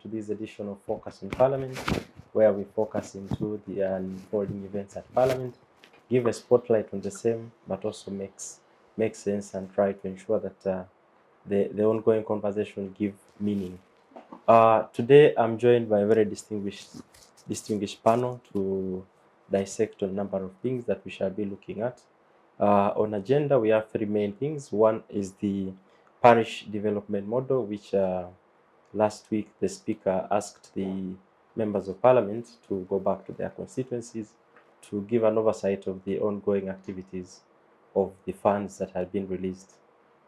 to this edition of Focus on Parliament, where we focus into the unfolding events at Parliament, give a spotlight on the same, but also make sense and try to ensure that the ongoing conversation give meaning. Today, I'm joined by a very distinguished panel to dissect a number of things that we shall be looking at. On agenda, we have three main things. One is the parish development model, which last week the Speaker asked the members of Parliament to go back to their constituencies to give an oversight of the ongoing activities of the funds that have been released.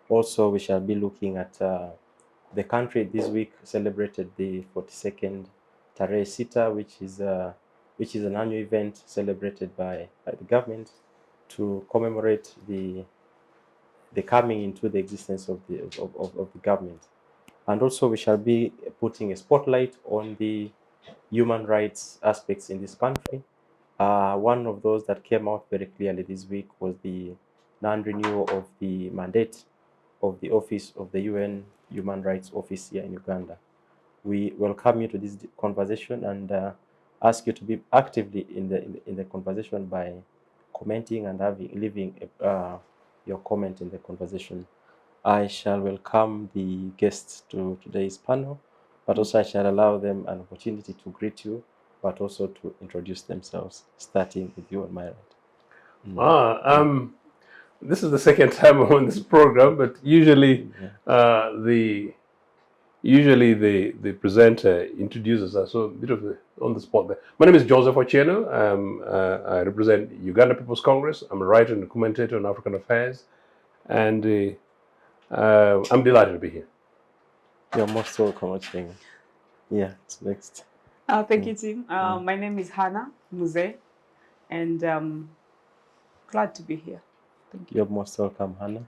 Also, we shall be looking at the country this week celebrated the 42nd Tarehe Sita, which is an annual event celebrated by the government to commemorate the coming into the existence of the government. And also we shall be putting a spotlight on the human rights aspects in this country. One of those that came out very clearly this week was the non-renewal of the mandate of the office of the UN Human Rights Office here in Uganda. We welcome you to this conversation and ask you to be actively in the conversation by commenting and leaving your comment in the conversation. I shall welcome the guests to today's panel, but also I shall allow them an opportunity to greet you, but also to introduce themselves, starting with you on my right. This is the second time I'm on this program, but usually the presenter introduces us, so a bit of on the spot there. My name is Joseph Ochieno. I represent Uganda People's Congress. I'm a writer and a commentator on African affairs, and I'm delighted to be here. You're most welcome, Ochieno. Yeah, it's next. Thank you, Tim. My name is Hannah Muzee, and glad to be here. Thank you. You're most welcome, Hannah.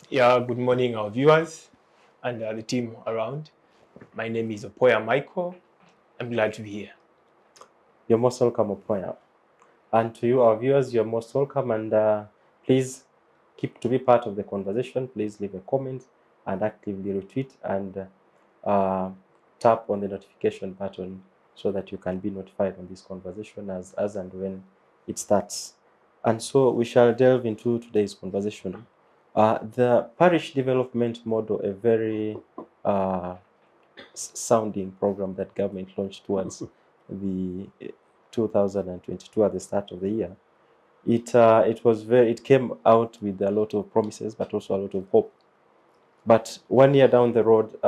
Yeah, good morning, our viewers and the team around. My name is Opoya Michael. I'm glad to be here. You're most welcome, Opoya. And to you, our viewers, you're most welcome. And please keep to be part of the conversation. Please leave a comment and actively retweet and tap on the notification button so that you can be notified on this conversation as and when it starts. And so we shall delve into today's conversation. The parish development model, a very sounding program that government launched towards the 2022 at the start of the year. It came out with a lot of promises, but also a lot of hope. But 1 year down the road,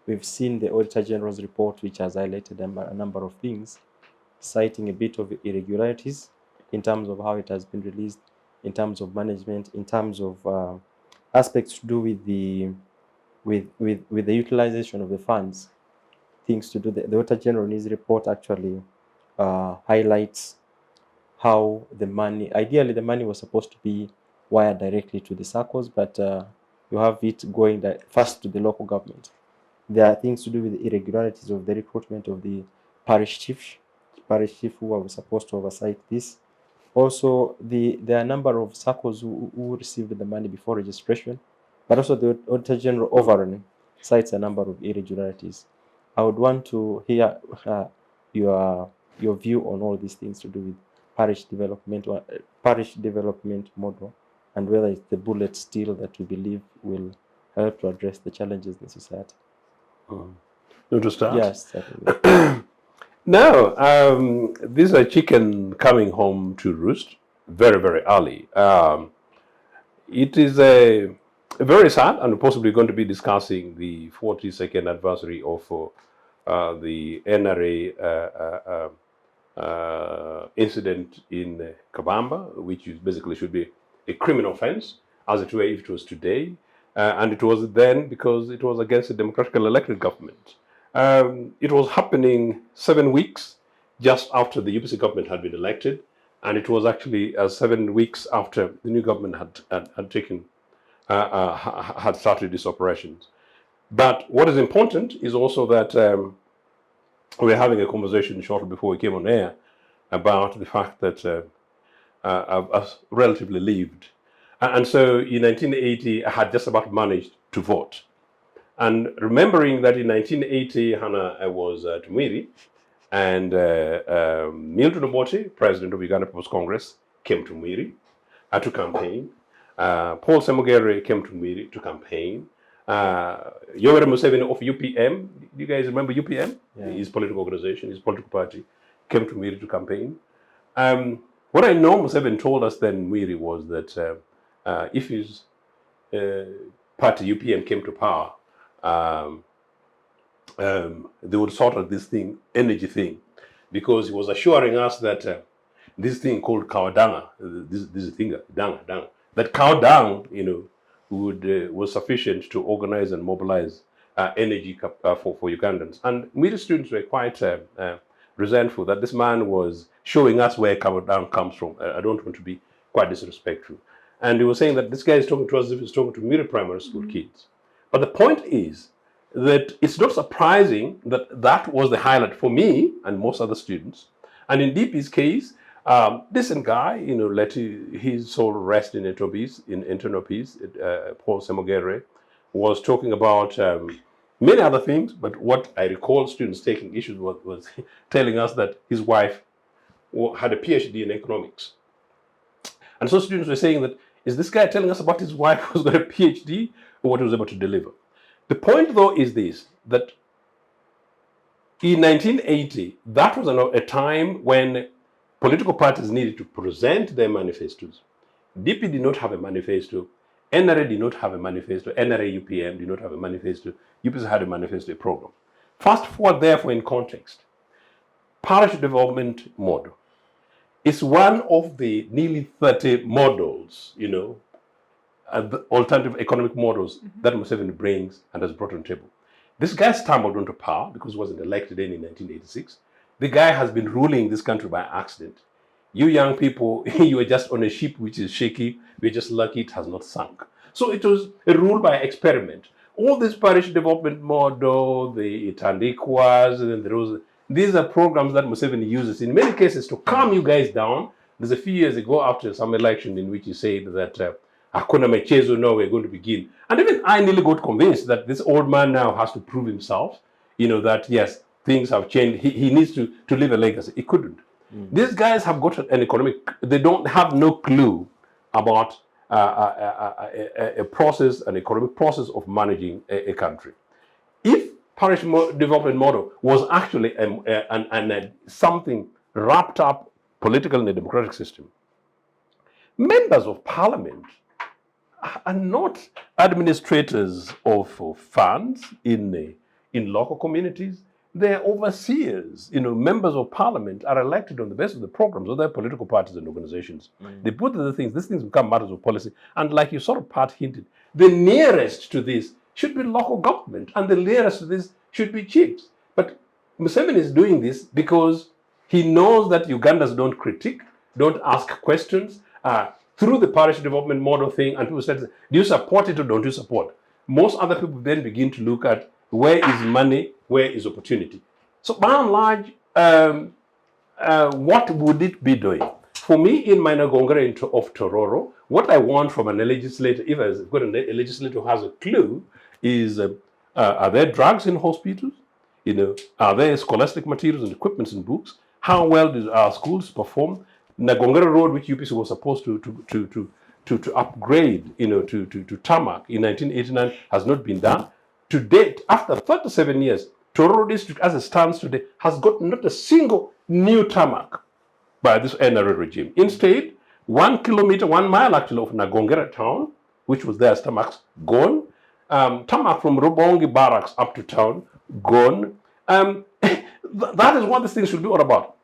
we've seen the Auditor General's report, which has highlighted a number of things, citing a bit of irregularities in terms of how it has been released, in terms of management, in terms of aspects to do with the utilization of the funds, things to do. The Auditor General in his report actually highlights how ideally the money was supposed to be wired directly to the SACCOs, but you have it going first to the local government. There are things to do with the irregularities of the recruitment of the parish chief who are supposed to oversight this. Also, there are a number of SACCOs who received the money before registration, but also the Auditor General overall cites a number of irregularities. I would want to hear your view on all these things to do with parish development model, and whether it's the bullet still that we believe will help to address the challenges in society. You want to start? Yes, certainly. No, this is a chicken coming home to roost very, very early. It is a very sad, and we're possibly going to be discussing the 42nd anniversary of the NRA incident in Kabamba, which basically should be a criminal offense, as it were if it was today. And it was then because it was against a democratically elected government. It was happening 7 weeks just after the UPC government had been elected, and it was actually 7 weeks after the new government had started its operations. But what is important is also that we were having a conversation shortly before we came on air about the fact that I was relatively lived. And so in 1980, I had just about managed to vote. And remembering that in 1980, Hannah was at Mwiri, and Milton Obote, president of Uganda People's Congress, came to Mwiri to campaign. Paul Semogere came to Mwiri to campaign. Yoweri Museveni of UPM, do you guys remember UPM? Yeah. His political organization, his political party, came to Mwiri to campaign. What I know Museveni told us then in Mwiri was that if his party UPM came to power, they would sort out this thing, energy thing, because he was assuring us that this thing called cow dung, this thing, dung, that cow dung, was sufficient to organize and mobilize energy for Ugandans. And Mwiri students were quite resentful that this man was showing us where cow dung comes from. I don't want to be quite disrespectful. And he was saying that this guy is talking to us as if he's talking to Mwiri primary school kids. But the point is that it's not surprising that that was the highlight for me and most other students. And in DP's case, decent guy, let his soul rest in internal peace. Paul Semogere was talking about many other things, but what I recall students taking issues was telling us that his wife had a PhD in economics. And so students were saying that, is this guy telling us about his wife who's got a PhD or what he was able to deliver? The point, though, is this, that in 1980, that was a time when political parties needed to present their manifestos. DP did not have a manifesto. NRA did not have a manifesto. NRA UPM did not have a manifesto. UPS had a manifesto, a program. Fast forward, therefore, in context. Parish development model is one of the nearly 30 models, the alternative economic models that Museveni brings and has brought on the table. This guy stumbled onto power because he wasn't elected in 1986. The guy has been ruling this country by accident. You young people, you are just on a ship which is shaky. We're just lucky it has not sunk. So it was a rule by experiment. All this parish development model, the Itandikwas, and these are programs that Museveni uses in many cases to calm you guys down. There's a few years ago after some election in which he said that Hakuna Mechezo, now we're going to begin. And even I nearly got convinced that this old man now has to prove himself, that yes, things have changed. He needs to leave a legacy. He couldn't. These guys have got an economic, they don't have no clue about a process, an economic process of managing a country. If parish development model was actually something wrapped up politically in a democratic system, members of parliament are not administrators of funds in local communities. They're overseers. Members of parliament are elected on the basis of the programs of their political parties and organizations. They put these things become matters of policy. And like you sort of part hinted, the nearest to this should be local government, and the nearest to this should be chiefs. But Museveni is doing this because he knows that Ugandans don't critique, don't ask questions, through the parish development model thing, and people said, do you support it or don't you support? Most other people then begin to look at where is money, where is opportunity. So by and large, what would it be doing? For me, in my Nagongere of Tororo, what I want from a legislator, if I've got a legislator who has a clue, is are there drugs in hospitals? Are there scholastic materials and equipments and books? How well do our schools perform? Nagongere Road, which UPC was supposed to upgrade, to tarmac in 1989, has not been done. To date, after 37 years, Tororo district, as it stands today, has got not a single new tarmac by this NRA regime. Instead, 1 kilometer, 1 mile actually of Nagongere town, which was there as tarmac, gone. Tarmac from Rubongi barracks up to town, gone. That is what this thing should be all about.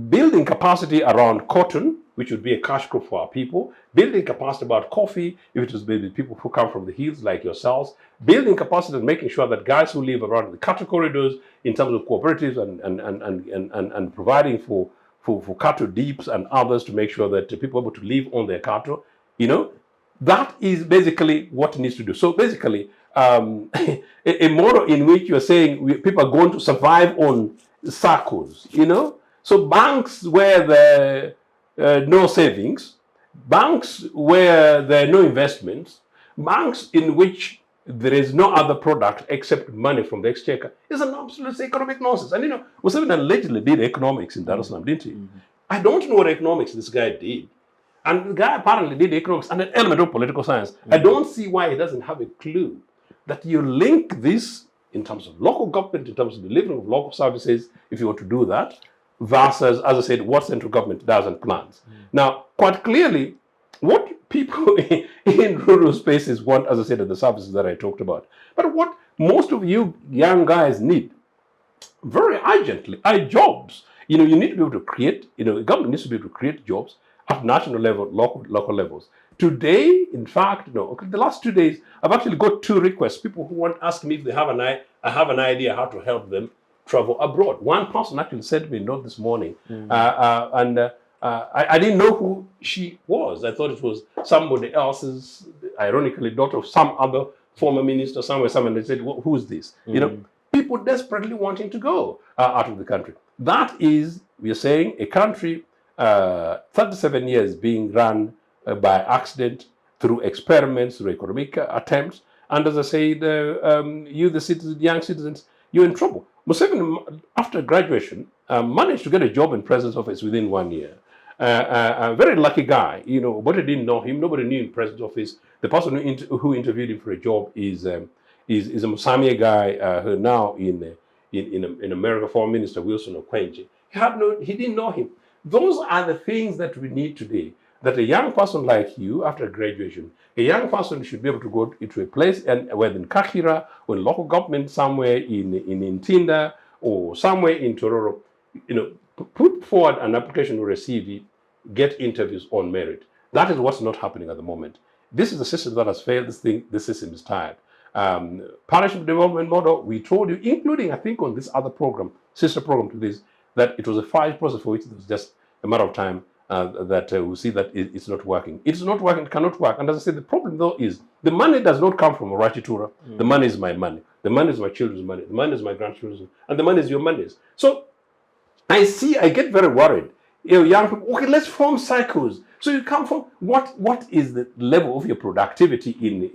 Building capacity around cotton, which would be a cash crop for our people, building capacity about coffee, if it was maybe people who come from the hills like yourselves, building capacity and making sure that guys who live around the cattle corridors in terms of cooperatives and providing for cattle deeps and others to make sure that people are able to live on their cattle, that is basically what needs to do. So basically, a model in which you're saying people are going to survive on circles, So banks where there are no savings, banks where there are no investments, banks in which there is no other product except money from the exchequer is an absolute economic nonsense. And Museveni allegedly did economics in Dar es Salaam, didn't he? I don't know what economics this guy did. And the guy apparently did economics and an element of political science. I don't see why he doesn't have a clue that you link this in terms of local government, in terms of delivering of local services, if you want to do that, versus, as I said, what central government does and plans. Now, quite clearly, what people in rural spaces want, as I said, are the services that I talked about. But what most of you young guys need very urgently are jobs. You need to be able to create, the government needs to be able to create jobs at national level, local levels. Today, in fact, the last 2 days, I've actually got 2 requests. People who want to ask me if they have I have an idea how to help them travel abroad. One person actually sent me a note this morning, and I didn't know who she was. I thought it was somebody else's, ironically, daughter of some other former minister somewhere. Someone they said, "Who's this?" People desperately wanting to go out of the country. That is, we are saying, a country 37 years being run by accident, through experiments, through economic attempts. And as I said, young citizens, you're in trouble. Museveni, after graduation, managed to get a job in President's office within 1 year. A very lucky guy. Nobody didn't know him. Nobody knew in President's office. The person who interviewed him for a job is a Musamia guy who now in America, Foreign Minister Wilson Okwenji. He didn't know him. Those are the things that we need today. That a young person like you, after graduation, a young person should be able to go into a place, and whether in Kakira or in local government somewhere in Tinda or somewhere in Tororo, put forward an application or a CV, get interviews on merit. That is what's not happening at the moment. This is a system that has failed. This system is tired. Parish development model, we told you, including I think on this other program, sister program to this, that it was a 5 process for which it was just a matter of time that we see that it's not working. It's not working, it cannot work. And as I said, the problem though is the money does not come from Rachitura. The money is my money. The money is my children's money. The money is my grandchildren's, and the money is your money. So I get very worried. Young people, okay, let's form cycles. So you come from what is the level of your productivity in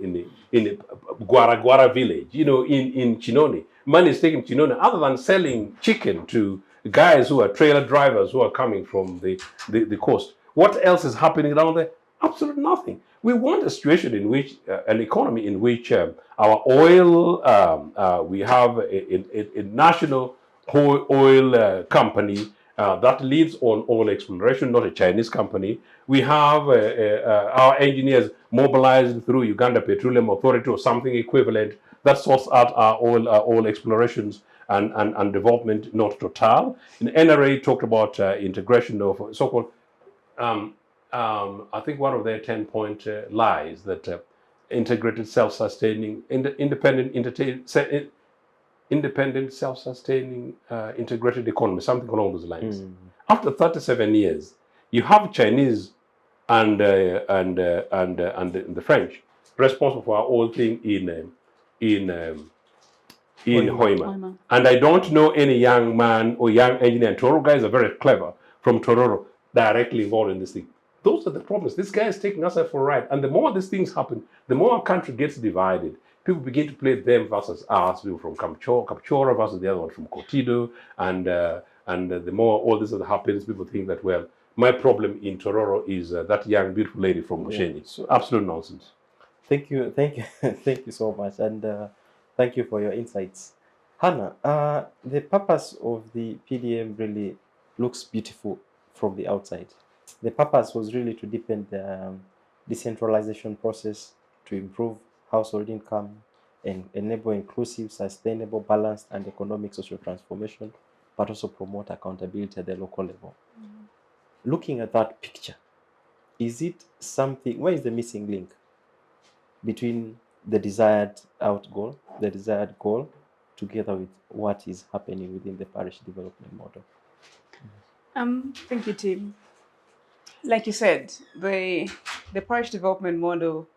Gwara Gwara village, in Chinoni. Money is taken Chinoni, other than selling chicken to guys who are trailer drivers who are coming from the coast. What else is happening down there? Absolutely nothing. We want a situation in which, an economy in which our oil, we have a national oil company that leads on oil exploration, not a Chinese company. We have our engineers mobilized through Uganda Petroleum Authority or something equivalent that sorts out our oil explorations and development, not Total. In NRA talked about integration of so-called, I think one of their 10-point lies that integrated, self-sustaining, independent, self-sustaining, integrated economy, something along those lines. After 37 years, you have Chinese and the French responsible for our whole thing in Hoima. And I don't know any young man or young engineer. And Tororo guys are very clever from Tororo directly involved in this thing. Those are the problems. This guy is taking us for a ride. And the more these things happen, the more our country gets divided. People begin to play them versus us. People from Kapchora versus the other one from Kotido. And the more all this happens, people think that, well, my problem in Tororo is that young, beautiful lady from Ochieno. So, absolute nonsense. Thank you, thank you so much, and thank you for your insights. Hannah, the purpose of the PDM really looks beautiful from the outside. The purpose was really to deepen the decentralization process, to improve household income, and enable inclusive, sustainable, balanced, and economic social transformation, but also promote accountability at the local level. Looking at that picture, is it something, where is the missing link between the desired goal, together with what is happening within the parish development model? Thank you, Tim. Like you said, the parish development model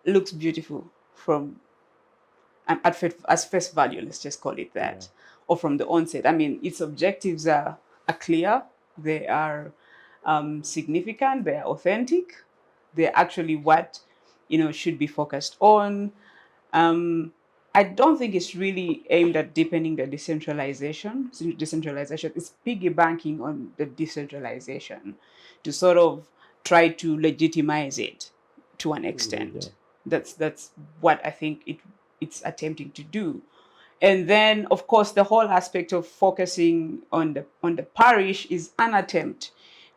looks beautiful from as first value, let's just call it that, or from the onset. I mean, its objectives are clear, they are significant, they are authentic, they're actually what should be focused on. I don't think it's really aimed at deepening the decentralization. Decentralization is piggybacking on the decentralization to sort of try to legitimize it to an extent. That's what I think it's attempting to do. And then, of course, the whole aspect of focusing on the parish is an attempt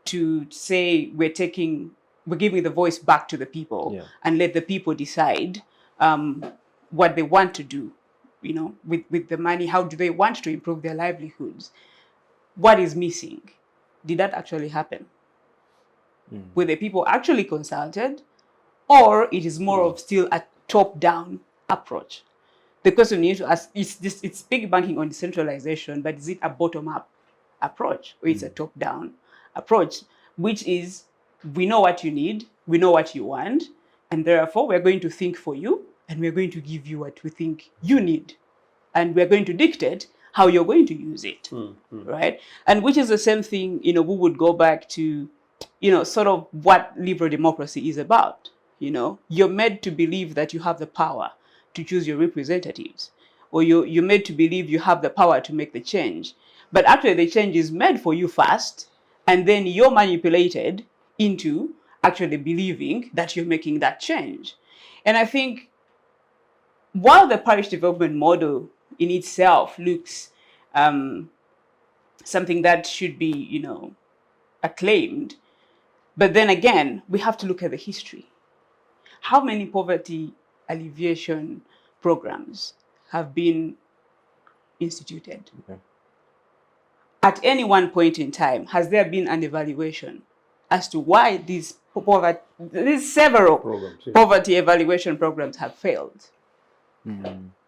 to say we're giving the voice back to the people and let the people decide what they want to do, with the money. How do they want to improve their livelihoods? What is missing? Did that actually happen? Were the people actually consulted, or it is more of still a top-down approach? The question you need to ask is this: it's piggybacking on decentralization, but is it a bottom-up approach, or it's a top-down approach, which is we know what you need, we know what you want, and therefore we're going to think for you, and we're going to give you what we think you need, and we're going to dictate how you're going to use it, right? And which is the same thing, we would go back to, sort of what liberal democracy is about. You're made to believe that you have the power to choose your representatives, or you're made to believe you have the power to make the change. But actually the change is made for you first, and then you're manipulated into actually believing that you're making that change. And I think while the parish development model in itself looks something that should be, acclaimed, but then again, we have to look at the history. How many poverty alleviation programs have been instituted? At any one point in time, has there been an evaluation as to why these several programs, poverty evaluation programs have failed?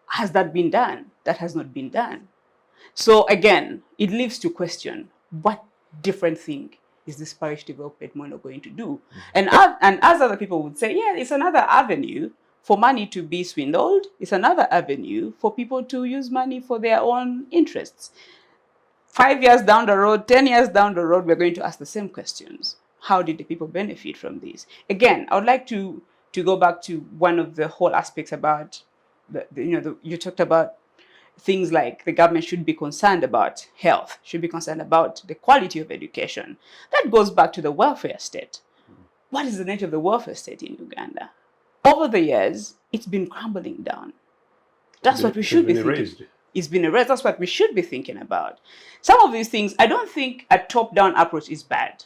Has that been done? That has not been done. So again, it leaves to question, what different thing is this parish development model going to do? And as other people would say, yeah, it's another avenue for money to be swindled. It's another avenue for people to use money for their own interests. 5 years down the road, 10 years down the road, we're going to ask the same questions. How did the people benefit from this? Again, I would like to go back to one of the whole aspects about you talked about things like the government should be concerned about health, should be concerned about the quality of education. That goes back to the welfare state. What is the nature of the welfare state in Uganda? Over the years, it's been crumbling down. That's what we should be thinking. It's been erased. That's what we should be thinking about. Some of these things, I don't think a top-down approach is bad.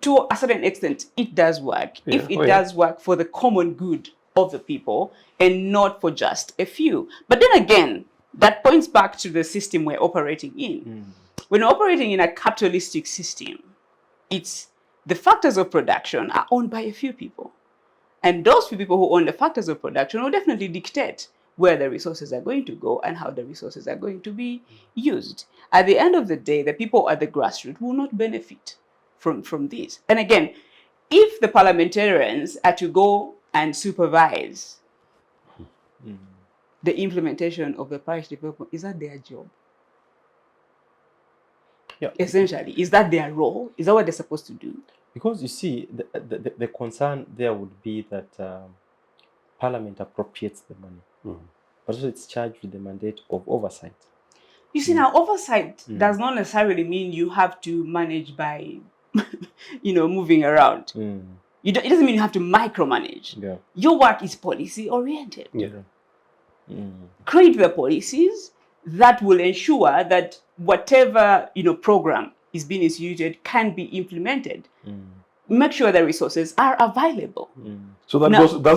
To a certain extent, it does work. If it does work for the common good of the people and not for just a few. But then again, that points back to the system we're operating in. When we're operating in a capitalistic system, it's the factors of production are owned by a few people. And those few people who own the factors of production will definitely dictate where the resources are going to go and how the resources are going to be used. At the end of the day, the people at the grassroots will not benefit from this. And again, if the parliamentarians are to go and supervise the implementation of the parish development, is that their job? Yeah. Essentially, is that their role? Is that what they're supposed to do? Because you see, the concern there would be that Parliament appropriates the money, but also it's charged with the mandate of oversight. You see, now oversight does not necessarily mean you have to manage by, moving around. It doesn't mean you have to micromanage. Yeah. Your work is policy oriented. Yeah. Create the policies that will ensure that whatever program is being instituted can be implemented. Make sure the resources are available. So that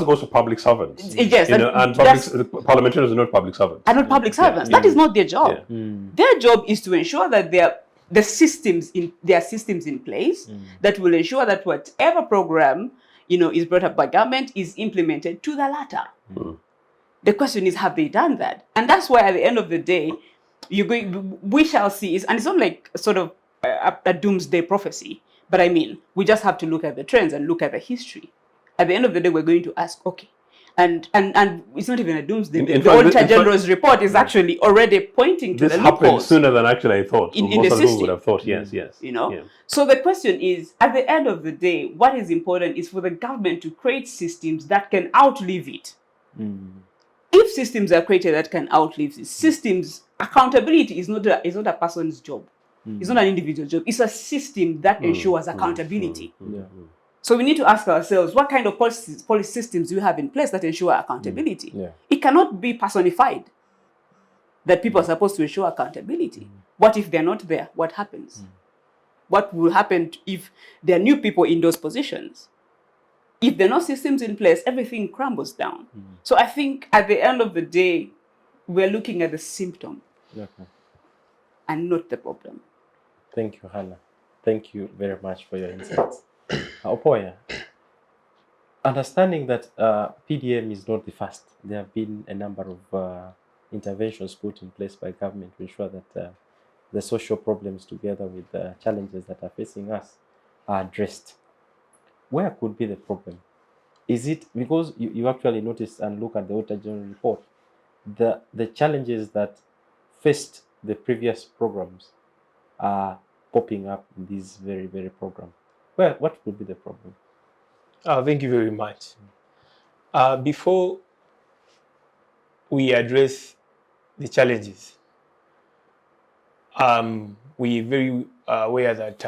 goes to public servants. Yes, and parliamentarians are not public servants. Are not public servants. That is not their job. Their job is to ensure that there are systems in place that will ensure that whatever program is brought up by government is implemented to the latter. The question is, have they done that? And that's why at the end of the day, we shall see, and it's not like sort of a doomsday prophecy, but I mean, we just have to look at the trends and look at the history. At the end of the day, we're going to ask, okay, and it's not even a doomsday. The Auditor General's report is actually already pointing to the loopholes. This happened sooner than actually I thought. In the system. Would have thought, yes. So the question is, at the end of the day, what is important is for the government to create systems that can outlive it. if systems are created that can outlive these systems, accountability is not a person's job. It's not an individual job. It's a system that ensures accountability. Yeah. So we need to ask ourselves, what kind of policy systems do we have in place that ensure accountability? Yeah. It cannot be personified that people are supposed to ensure accountability. What if they're not there? What happens? What will happen if there are new people in those positions? If there are no systems in place, everything crumbles down. So I think at the end of the day, we're looking at the symptom Okay. and not the problem. Thank you, Hannah. Thank you very much for your insights. Opoya, understanding that PDM is not the first, there have been a number of interventions put in place by government to ensure that the social problems together with the challenges that are facing us are addressed. Where could be the problem? Is it because you actually notice and look at the Auditor General report, the challenges that faced the previous programs are popping up in this very, very program? What could be the problem? Thank you very much. Before we address the challenges, we're very aware that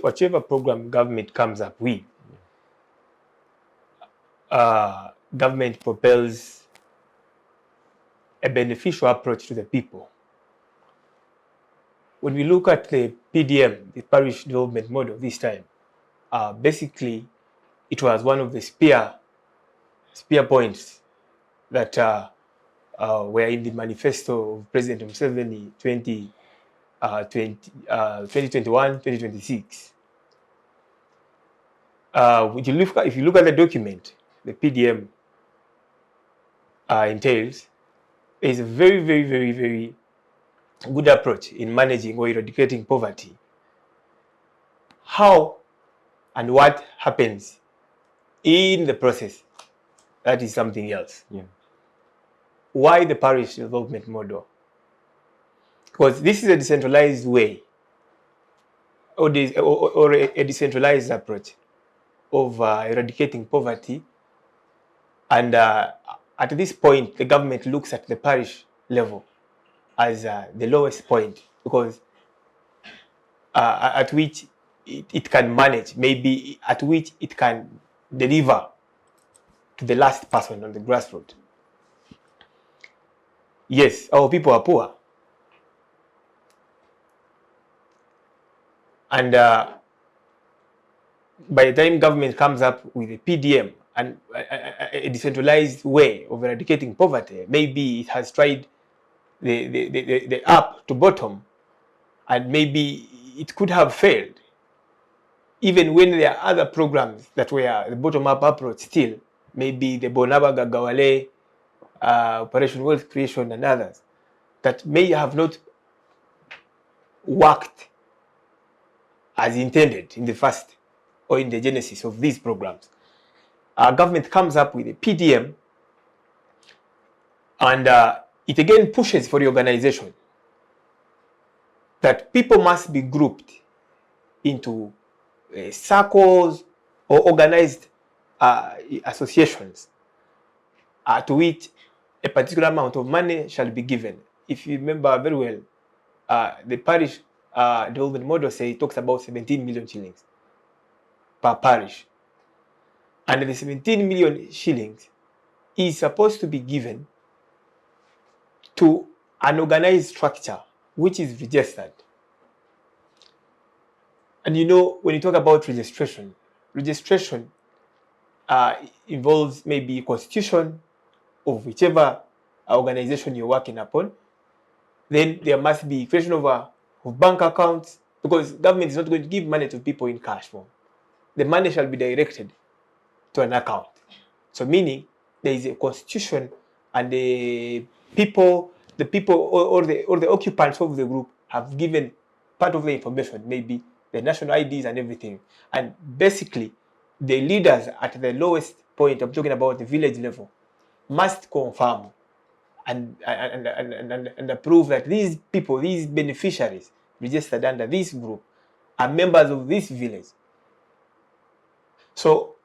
whichever program government comes up with, government propels a beneficial approach to the people. When we look at the PDM, the Parish Development Model this time, basically it was one of the spear points that were in the manifesto of President Museveni 2021-2026. If you look at the document, the PDM entails, there is a very, very, very, very good approach in managing or eradicating poverty. How and what happens in the process, that is something else. Yeah. Why the parish development model? Because this is a decentralized way or a decentralized approach of eradicating poverty. And at this point, the government looks at the parish level as the lowest point, because at which it can manage, maybe at which it can deliver to the last person on the grassroots. Yes, our people are poor. And by the time government comes up with a PDM and a decentralized way of eradicating poverty, maybe it has tried the up to bottom, and maybe it could have failed. Even when there are other programs that were the bottom-up approach still, maybe the Bonaba Gagawale, Operation Wealth Creation and others, that may have not worked as intended in the first or in the genesis of these programs. Our government comes up with a PDM, and it again pushes for the organization that people must be grouped into circles or organized associations to which a particular amount of money shall be given. If you remember very well, the parish development model talks about 17 million shillings per parish. And the 17 million shillings is supposed to be given to an organized structure which is registered. And you know, when you talk about registration involves maybe a constitution of whichever organization you're working upon. Then there must be creation of bank accounts, because government is not going to give money to people in cash form. The money shall be directed to an account. So meaning there is a constitution, and the people or the occupants of the group have given part of the information, maybe the national IDs and everything. And basically, the leaders at the lowest point, I'm talking about the village level, must confirm and approve that these people, these beneficiaries registered under this group, are members of this village. So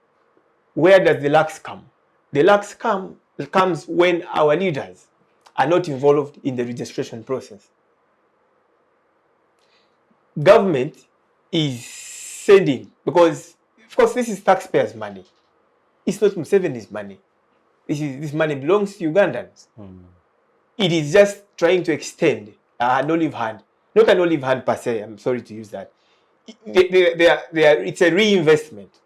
where does the lacks come? The lacks come comes when our leaders are not involved in the registration process. Government is sending, because of course this is taxpayers' money. It's not Museveni's money. This money belongs to Ugandans. It is just trying to extend an olive hand, not an olive hand per se. I'm sorry to use that. It's a reinvestment.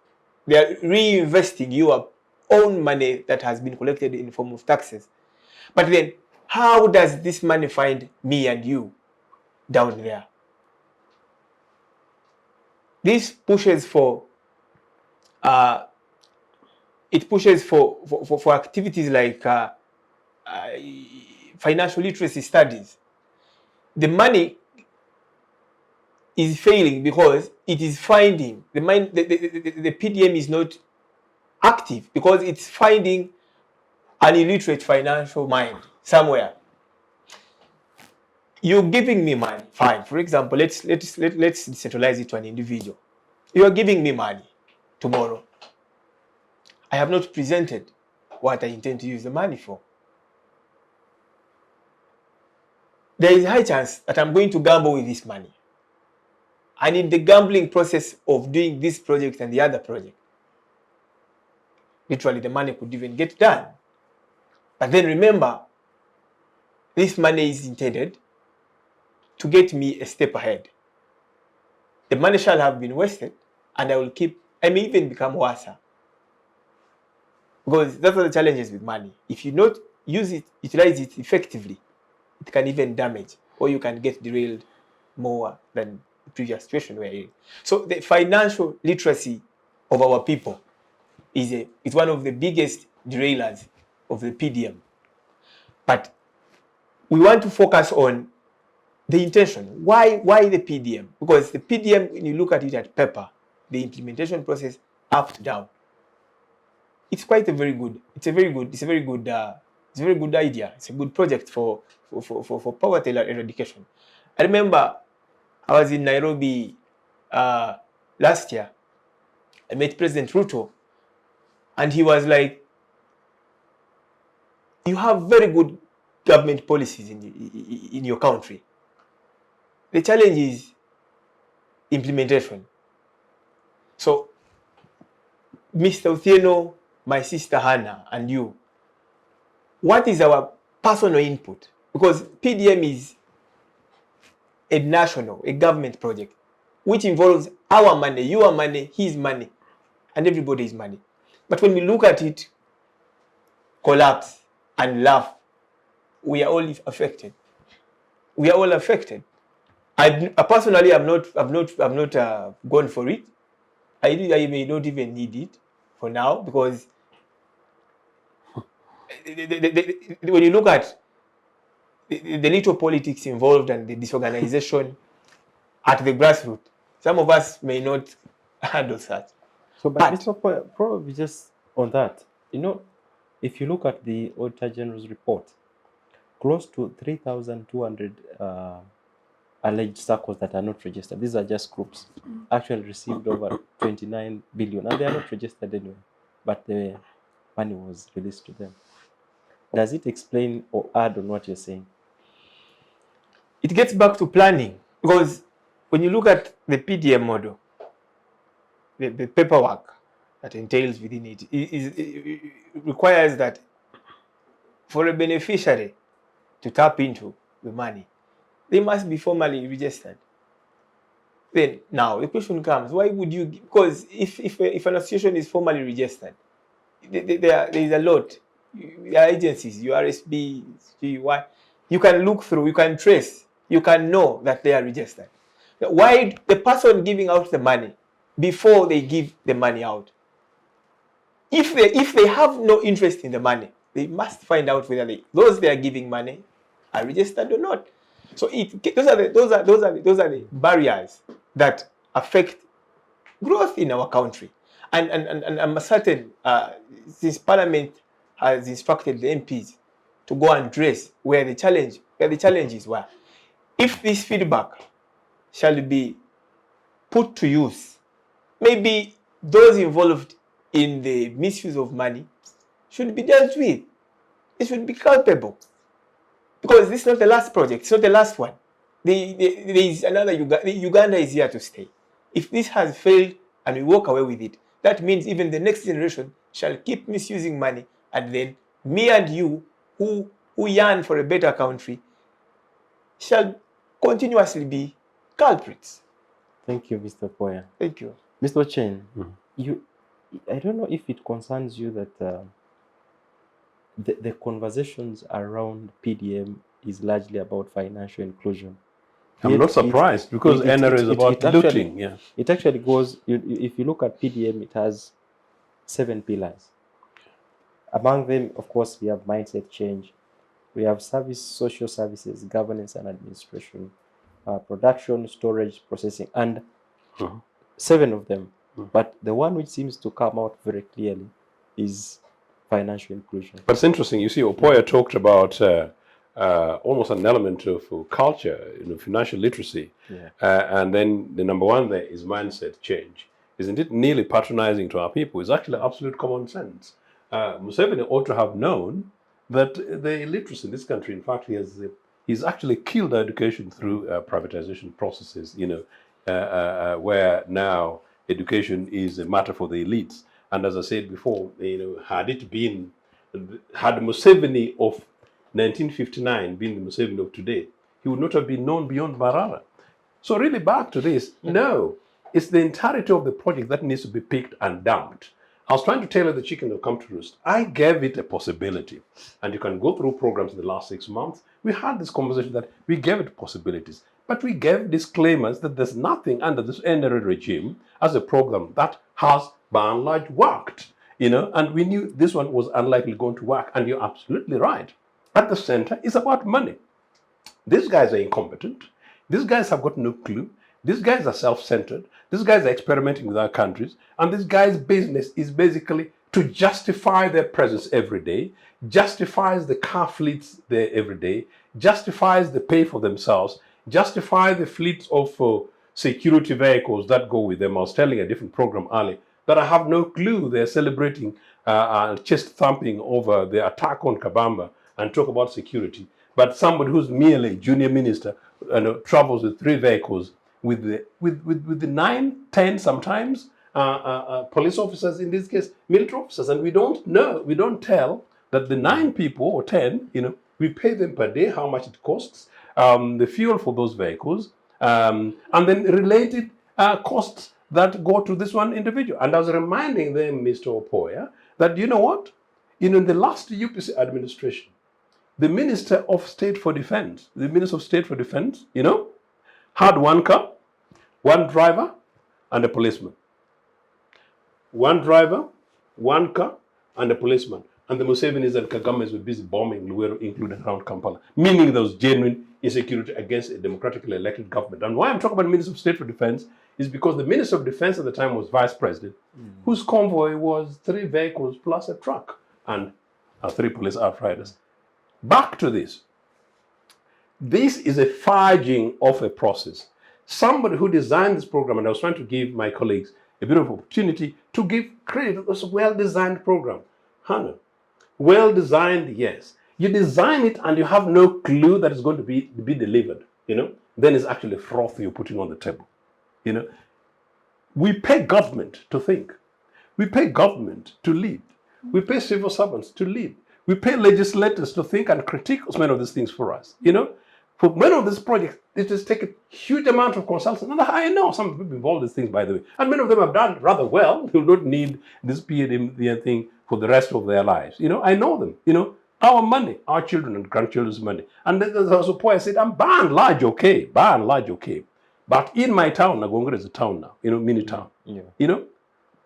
They are reinvesting your own money that has been collected in the form of taxes. But then, how does this money find me and you down there? This pushes for for activities like financial literacy studies. The money is failing because it is finding the PDM is not active because it's finding an illiterate financial mind somewhere. You're giving me money, fine. For example, let's decentralize it to an individual. You are giving me money tomorrow. I have not presented what I intend to use the money for. There is a high chance that I'm going to gamble with this money. And in the gambling process of doing this project and the other project, literally the money could even get done. But then remember, this money is intended to get me a step ahead. The money shall have been wasted, and I may even become worse. Because that's what the challenges with money. If you not utilize it effectively, it can even damage, or you can get derailed more than the previous situation we're in. So the financial literacy of our people is one of the biggest derailers of the PDM. But we want to focus on the intention. Why the PDM? Because the PDM, when you look at it at paper, the implementation process up to down, it's quite a very good idea. It's a good project for poverty eradication. I remember I was in Nairobi last year. I met President Ruto, and he was like, "You have very good government policies in your country. The challenge is implementation." So, Mr. Ochieno, my sister Hannah, and you, what is our personal input? Because PDM is a government project, which involves our money, your money, his money, and everybody's money. But when we look at it collapse and laugh, we are all affected. We are all affected. I personally have not gone for it. I may not even need it for now, because when you look at the little politics involved and the disorganization at the grassroots, some of us may not handle that. So, but Mr. Opoya, probably just on that, if you look at the Auditor General's report, close to 3,200 alleged circles that are not registered, these are just groups, actually received over 29 billion, and they are not registered anyway, but the money was released to them. Does it explain or add on what you're saying? It gets back to planning, because when you look at the PDM model, the paperwork that entails within it requires that for a beneficiary to tap into the money, they must be formally registered. Then now the question comes, why would you? Because if an association is formally registered, there is a lot. There are agencies, URSB, GUI. You can look through, you can trace, you can know that they are registered. Why the person giving out the money, before they give the money out, if they have no interest in the money, they must find out whether those they are giving money are registered or not. So those are the barriers that affect growth in our country. And I'm certain, since Parliament has instructed the MPs to go and trace where the challenges were, if this feedback shall be put to use, maybe those involved in the misuse of money should be dealt with. it should be culpable. Because this is not the last project, it's not the last one. There is another Uganda is here to stay. If this has failed and we walk away with it, that means even the next generation shall keep misusing money, and then me and you, who yearn for a better country, shall continuously be culprits. Thank you, Mr. Opoya. Thank you. Mr. Ochieno, I don't know if it concerns you that the conversations around PDM is largely about financial inclusion. I'm not surprised because NRA is about looting. Yeah. It actually goes, if you look at PDM, it has 7 pillars. Among them, of course, we have mindset change. We have social services, governance and administration, production, storage, processing, and 7 of them. But the one which seems to come out very clearly is financial inclusion. But it's interesting. You see, Opoya talked about almost an element of culture, financial literacy. And then the number 1 there is mindset change. Isn't it nearly patronizing to our people? It's actually absolute common sense. Museveni ought to have known that the illiteracy in this country, in fact, he's actually killed our education through privatization processes, where now education is a matter for the elites. And as I said before, had Museveni of 1959 been the Museveni of today, he would not have been known beyond Marara. So really back to this, no, it's the entirety of the project that needs to be picked and dumped. I was trying to tell you the chicken that come to roost. I gave it a possibility. And you can go through programs in the last 6 months. We had this conversation that we gave it possibilities. But we gave disclaimers that there's nothing under this NRA regime as a program that has, by and large, worked. And we knew this one was unlikely going to work. And you're absolutely right. At the center, it's about money. These guys are incompetent. These guys have got no clue. These guys are self-centered. These guys are experimenting with our countries. And this guy's business is basically to justify their presence every day, justifies the car fleets there every day, justifies the pay for themselves, justify the fleets of security vehicles that go with them. I was telling a different program earlier that I have no clue they're celebrating chest thumping over the attack on Kabamba and talk about security. But somebody who's merely junior minister travels with 3 vehicles with the 9, 10 sometimes police officers, in this case military officers, and we don't know, we don't tell that the 9 people or 10, we pay them per day how much it costs, the fuel for those vehicles, and then related costs that go to this one individual. And I was reminding them, Mr. Opoya, that in the last UPC administration, the Minister of State for Defense, had 1 car, 1 driver, and a policeman. 1 driver, 1 car, and a policeman. And the Musevenis and Kagames were busy bombing Luweero, including around Kampala, meaning there was genuine insecurity against a democratically elected government. And why I'm talking about Minister of State for Defense is because the Minister of Defense at the time was Vice President, whose convoy was 3 vehicles plus a truck and 3 police outriders. Back to this. This is a fudging of a process. Somebody who designed this program, and I was trying to give my colleagues a bit of opportunity to give credit. It was a well-designed program. Hannah, well-designed, yes. You design it and you have no clue that it's going to be delivered, Then it's actually froth you're putting on the table, We pay government to think. We pay government to lead. We pay civil servants to lead. We pay legislators to think and critique many of these things for us, For many of these projects, it has taken a huge amount of consulting. And I know some people involved in these things, by the way. And many of them have done rather well. They will not need this PDM thing for the rest of their lives. I know them. Our money, our children and grandchildren's money. And as Opoya said, I'm by and large okay. But in my town, Nagongere is a town now, mini town. Yeah.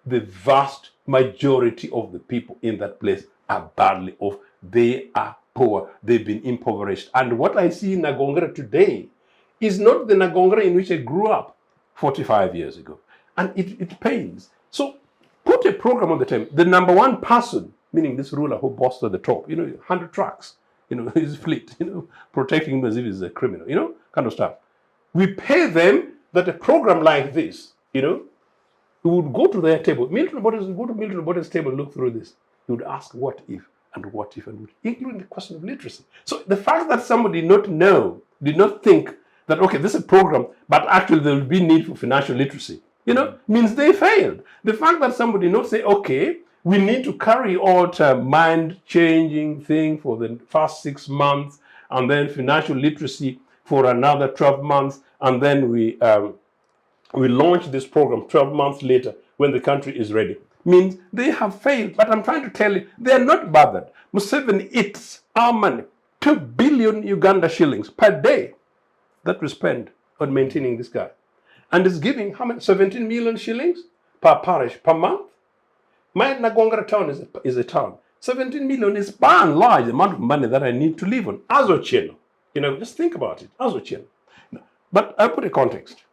The vast majority of the people in that place are badly off. They are poor. They've been impoverished. And what I see in Nagongere today is not the Nagongere in which I grew up 45 years ago. And it pains. So put a program on the table. The number 1 person, meaning this ruler who bossed at the top, 100 trucks, his fleet, protecting him as if he's a criminal, kind of stuff. We pay them that a program like this, we would go to their table. Milton Obote's would go to Milton Obote's table, look through this. He would ask, what if? and what if, and what, including the question of literacy. So the fact that somebody did not think that, okay, this is a program, but actually there will be need for financial literacy, means they failed. The fact that somebody not say, okay, we need to carry out a mind-changing thing for the first 6 months, and then financial literacy for another 12 months, and then we launch this program 12 months later when the country is ready, means they have failed. But I'm trying to tell you, they are not bothered. Museveni eats our money, 2 billion Uganda shillings per day that we spend on maintaining this guy. And is giving how many? 17 million shillings per parish per month. My Nagongara town is a town. 17 million is by and large the amount of money that I need to live on as Ochieno. Just think about it, as Ochieno. But I put a context.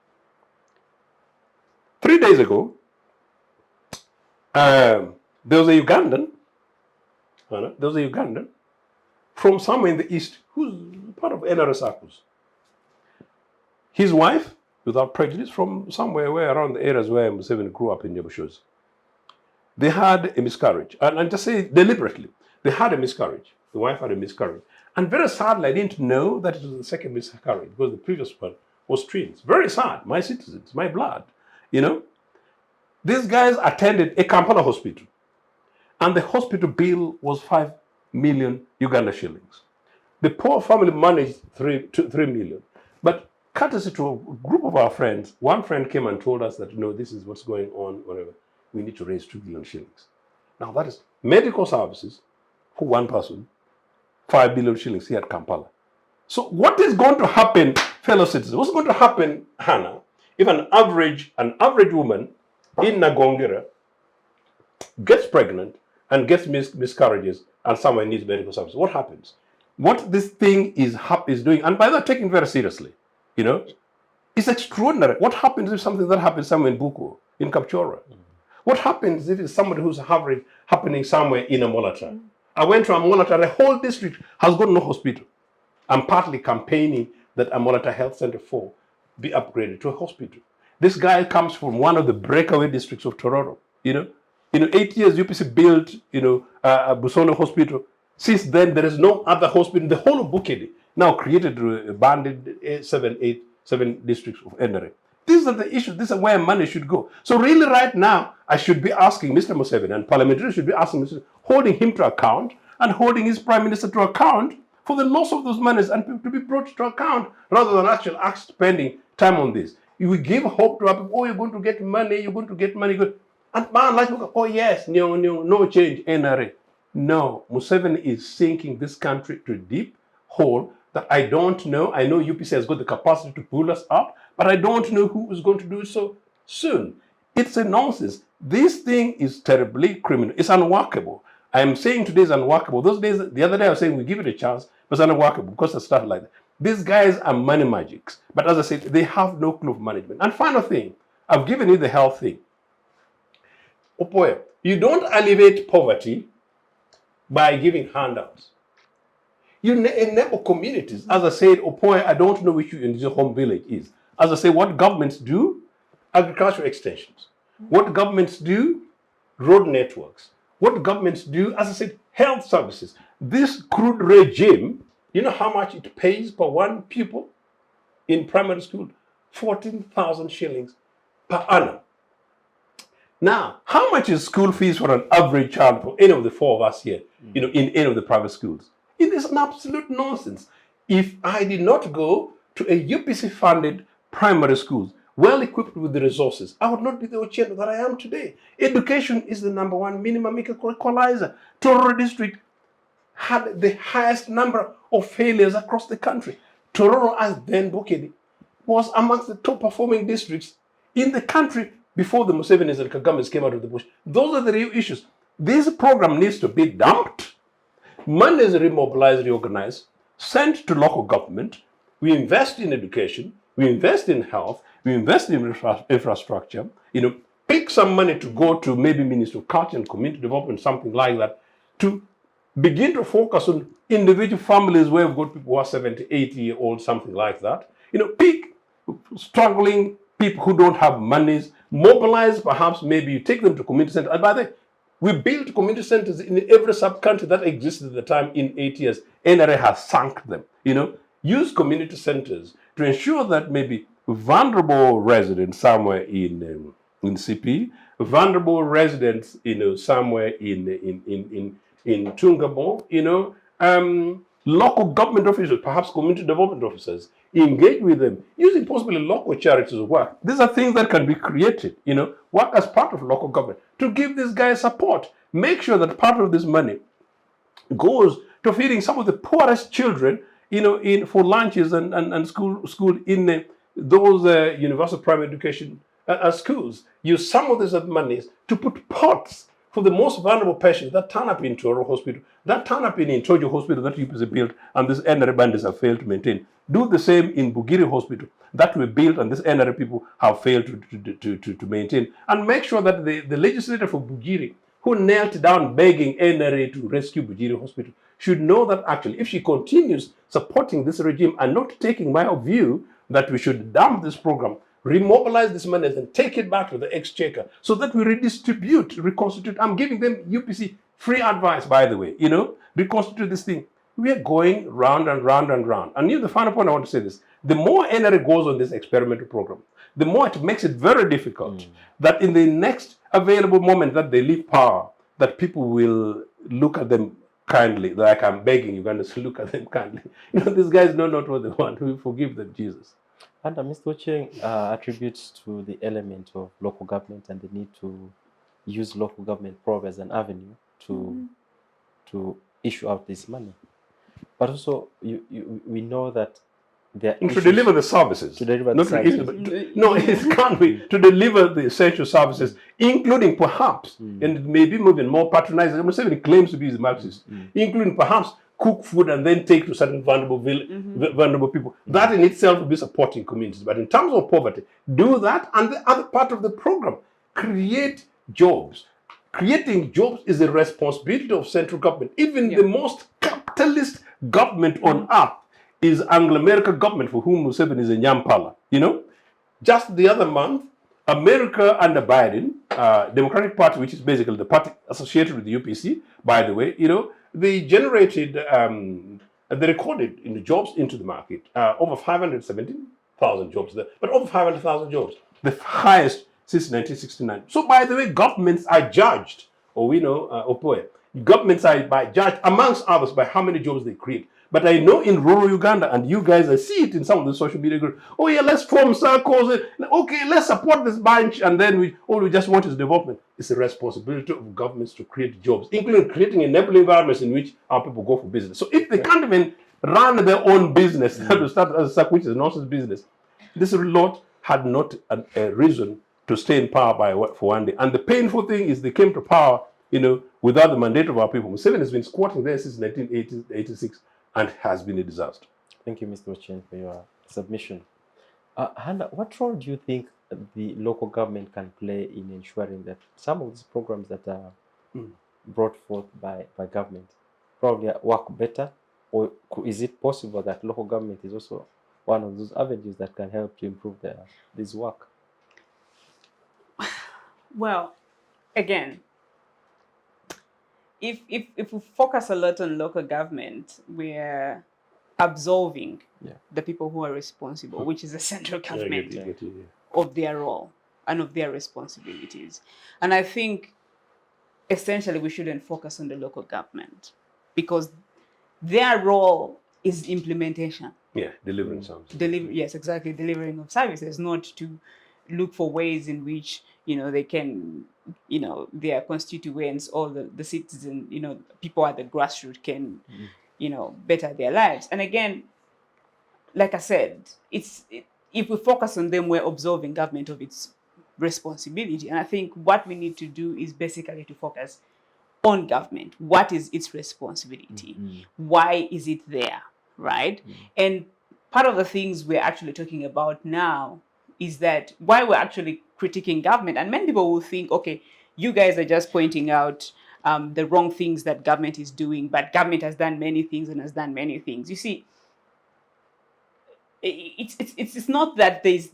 3 days ago, there was a Ugandan from somewhere in the east who's part of NRS Arcus. His wife, without prejudice, from somewhere around the areas where Museveni grew up in Chemonges. They had a miscarriage, and just say deliberately, they had a miscarriage. The wife had a miscarriage. And very sadly, I didn't know that it was the second miscarriage because the previous one was twins. Very sad, my citizens, my blood, These guys attended a Kampala hospital, and the hospital bill was 5 million Uganda shillings. The poor family managed 3 million. But courtesy to a group of our friends, one friend came and told us that, this is what's going on, whatever. We need to raise 2 billion shillings. Now that is medical services for one person, 5 billion shillings here at Kampala. So what is going to happen, fellow citizens? What's going to happen, Hannah, if an average woman in Nagongera gets pregnant and gets miscarriages and someone needs medical services? What happens? What this thing is doing, and by that taking it very seriously, it's extraordinary. What happens if something that happens somewhere in Buku, in Kapchora? What happens if it's somebody who's happening somewhere in Amolata? I went to Amolata, the whole district has got no hospital. I'm partly campaigning that Amolata Health Center 4 be upgraded to a hospital. This guy comes from one of the breakaway districts of Tororo. 8 years UPC built, a Busono hospital. Since then, there is no other hospital in the whole of Bukedi, now created banded 7 districts of NRA. These are the issues. This is where money should go. So really right now, I should be asking Mr. Museveni, and parliamentarians should be asking Mr. holding him to account and holding his prime minister to account for the loss of those monies and to be brought to account rather than actually spending time on this. You give hope to people, oh, you're going to get money, And man, like, oh yes, no change, NRA. No, Museveni is sinking this country to a deep hole that I don't know. I know UPC has got the capacity to pull us up, but I don't know who is going to do so soon. It's a nonsense. This thing is terribly criminal. It's unworkable. I am saying today is unworkable. The other day I was saying we give it a chance, but it's unworkable because it started like that. These guys are money magics. But as I said, they have no clue of management. And final thing, I've given you the health thing. Opoya, you don't alleviate poverty by giving handouts. You enable communities. As I said, Opoya, I don't know which in your home village is. As I say, what governments do? Agricultural extensions. What governments do? Road networks. What governments do? As I said, health services. This crude regime, you know how much it pays per one pupil in primary school? 14,000 shillings per annum. Now, how much is school fees for an average child for any of the four of us here, in any of the private schools? It is an absolute nonsense. If I did not go to a UPC-funded primary schools, well equipped with the resources, I would not be the Ochieno that I am today. Education is the #1 minimum equalizer. Tororo district had the highest number of failures across the country. Tororo, as then Bukedi, was amongst the top performing districts in the country before the Musevenis and Kagames came out of the bush. Those are the real issues. This program needs to be dumped. Money is remobilized, reorganized, sent to local government. We invest in education, we invest in health, we invest in infrastructure, pick some money to go to maybe Ministry of Culture and Community Development, something like that, to begin to focus on individual families where we've got people who are 70, 80-year-old, something like that. Pick struggling people who don't have monies, mobilize perhaps, maybe you take them to community center. And by the way, We built community centers in every sub-country that existed at the time in 8 years. NRA has sunk them. Use community centers to ensure that maybe vulnerable residents somewhere in CP, vulnerable residents, somewhere in Tungabo, local government officials, perhaps community development officers, engage with them, using possibly local charities as well. These are things that can be created, work as part of local government to give these guys support. Make sure that part of this money goes to feeding some of the poorest children, for lunches and school in those universal primary education schools. Use some of these monies to put pots for the most vulnerable patients that turn up in Toro Hospital, that turn up in Tojo Hospital that UPC built and these NRA bandits have failed to maintain. Do the same in Bugiri Hospital that we built and these NRA people have failed to maintain. And make sure that the legislator for Bugiri, who knelt down begging NRA to rescue Bugiri Hospital, should know that actually if she continues supporting this regime and not taking my view that we should dump this program, remobilize this money and take it back to the exchequer so that we redistribute, reconstitute. I'm giving them UPC free advice, by the way, reconstitute this thing. We are going round and round and round. And the final point I want to say this, the more NRA goes on this experimental program, the more it makes it very difficult that in the next available moment that they leave power, that people will look at them kindly, like I'm begging Ugandans to look at them kindly. These guys know not what they want. We forgive them, Jesus. And Mr. Ochieng attributes to the element of local government and the need to use local government probe as an avenue to issue out this money. But also, we know that to deliver the services. To deliver the services. It can't be. To deliver the essential services, including perhaps, and it may be moving more patronizing, I'm not saying it claims to be the Marxist, including perhaps cook food and then take to certain vulnerable people. That in itself will be supporting communities. But in terms of poverty, do that. And the other part of the program, create jobs. Creating jobs is a responsibility of central government. Even the most capitalist government on earth is Anglo-American government, for whom Museveni is a nyampala. Just the other month, America under Biden, Democratic Party, which is basically the party associated with the UPC, by the way, they generated, they recorded in the jobs into the market, over 517,000 jobs there, but over 500,000 jobs, the highest since 1969. So, by the way, governments are judged, or we know, Opoya, governments are judged, amongst others, by how many jobs they create. But I know in rural Uganda, and you guys, I see it in some of the social media groups, oh yeah, let's form circles, okay, let's support this bunch, and then all we just want is development. It's the responsibility of governments to create jobs, including creating enabling environments in which our people go for business. So if they can't even run their own business, to start as a which is nonsense business, this lot had not a reason to stay in power for one day. And the painful thing is they came to power, without the mandate of our people. Museveni has been squatting there since 1986. And has been a disaster. Thank you, Mr. Ochieng, for your submission. Hannah, what role do you think the local government can play in ensuring that some of these programs that are brought forth by government probably work better? Or is it possible that local government is also one of those avenues that can help to improve this work? Well, again, if we focus a lot on local government, we're absolving the people who are responsible, which is the central government, of their role and of their responsibilities. And I think essentially we shouldn't focus on the local government because their role is implementation. Yeah, delivering services. Yes, exactly, delivering of services, not to look for ways in which they can, their constituents or the citizen, people at the grassroots can, better their lives. And again, like I said, if we focus on them, we're absolving government of its responsibility. And I think what we need to do is basically to focus on government. What is its responsibility? Why is it there, right? And part of the things we're actually talking about now is that why we're actually critiquing government. And many people will think, okay, you guys are just pointing out the wrong things that government is doing, but government has done many things and has done many things. You see, it's not that there's,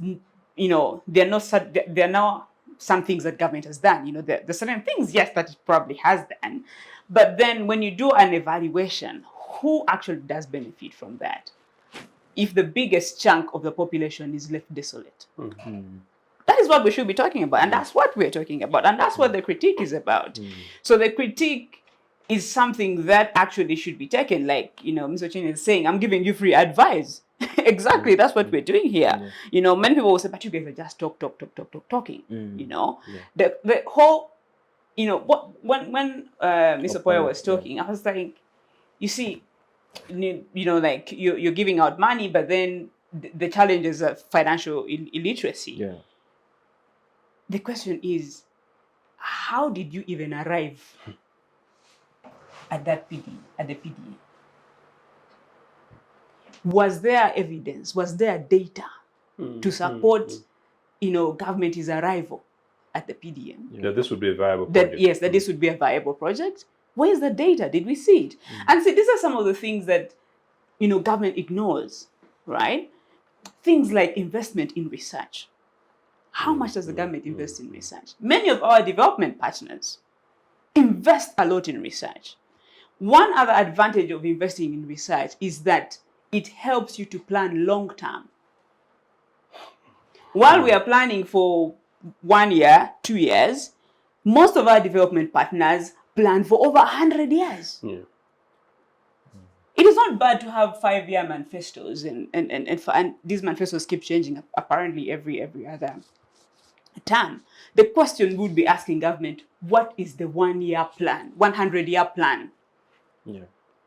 they're not some things that government has done. You know, the certain things, yes, that it probably has done. But then when you do an evaluation, who actually does benefit from that? If the biggest chunk of the population is left desolate. That is what we should be talking about. And that's what we're talking about. And that's what the critique is about. So the critique is something that actually should be taken. Like, you know, Mr. Ochieno is saying, I'm giving you free advice. Exactly, that's what we're doing here. You know, many people will say, but you guys are just talking. You know, the whole, you know, when Mr. Opoya was talking, I was like, you see, you know, like you're giving out money, but then the challenges of financial illiteracy. The question is, how did you even arrive at that at the PDA? Was there evidence? Was there data to support, you know, government's arrival at the PDM? Yeah, this would be a viable project. Yes, that this would be a viable project. Where's the data? Did we see it? And see, these are some of the things that, you know, government ignores, right? Things like investment in research. How much does the government invest in research? Many of our development partners invest a lot in research. One other advantage of investing in research is that it helps you to plan long term. While we are planning for 1 year, 2 years, most of our development partners plan for over 100 years. It is not bad to have 5-year manifestos, and these manifestos keep changing apparently every other term. The question would be asking government, what is the 1-year plan, 100-year plan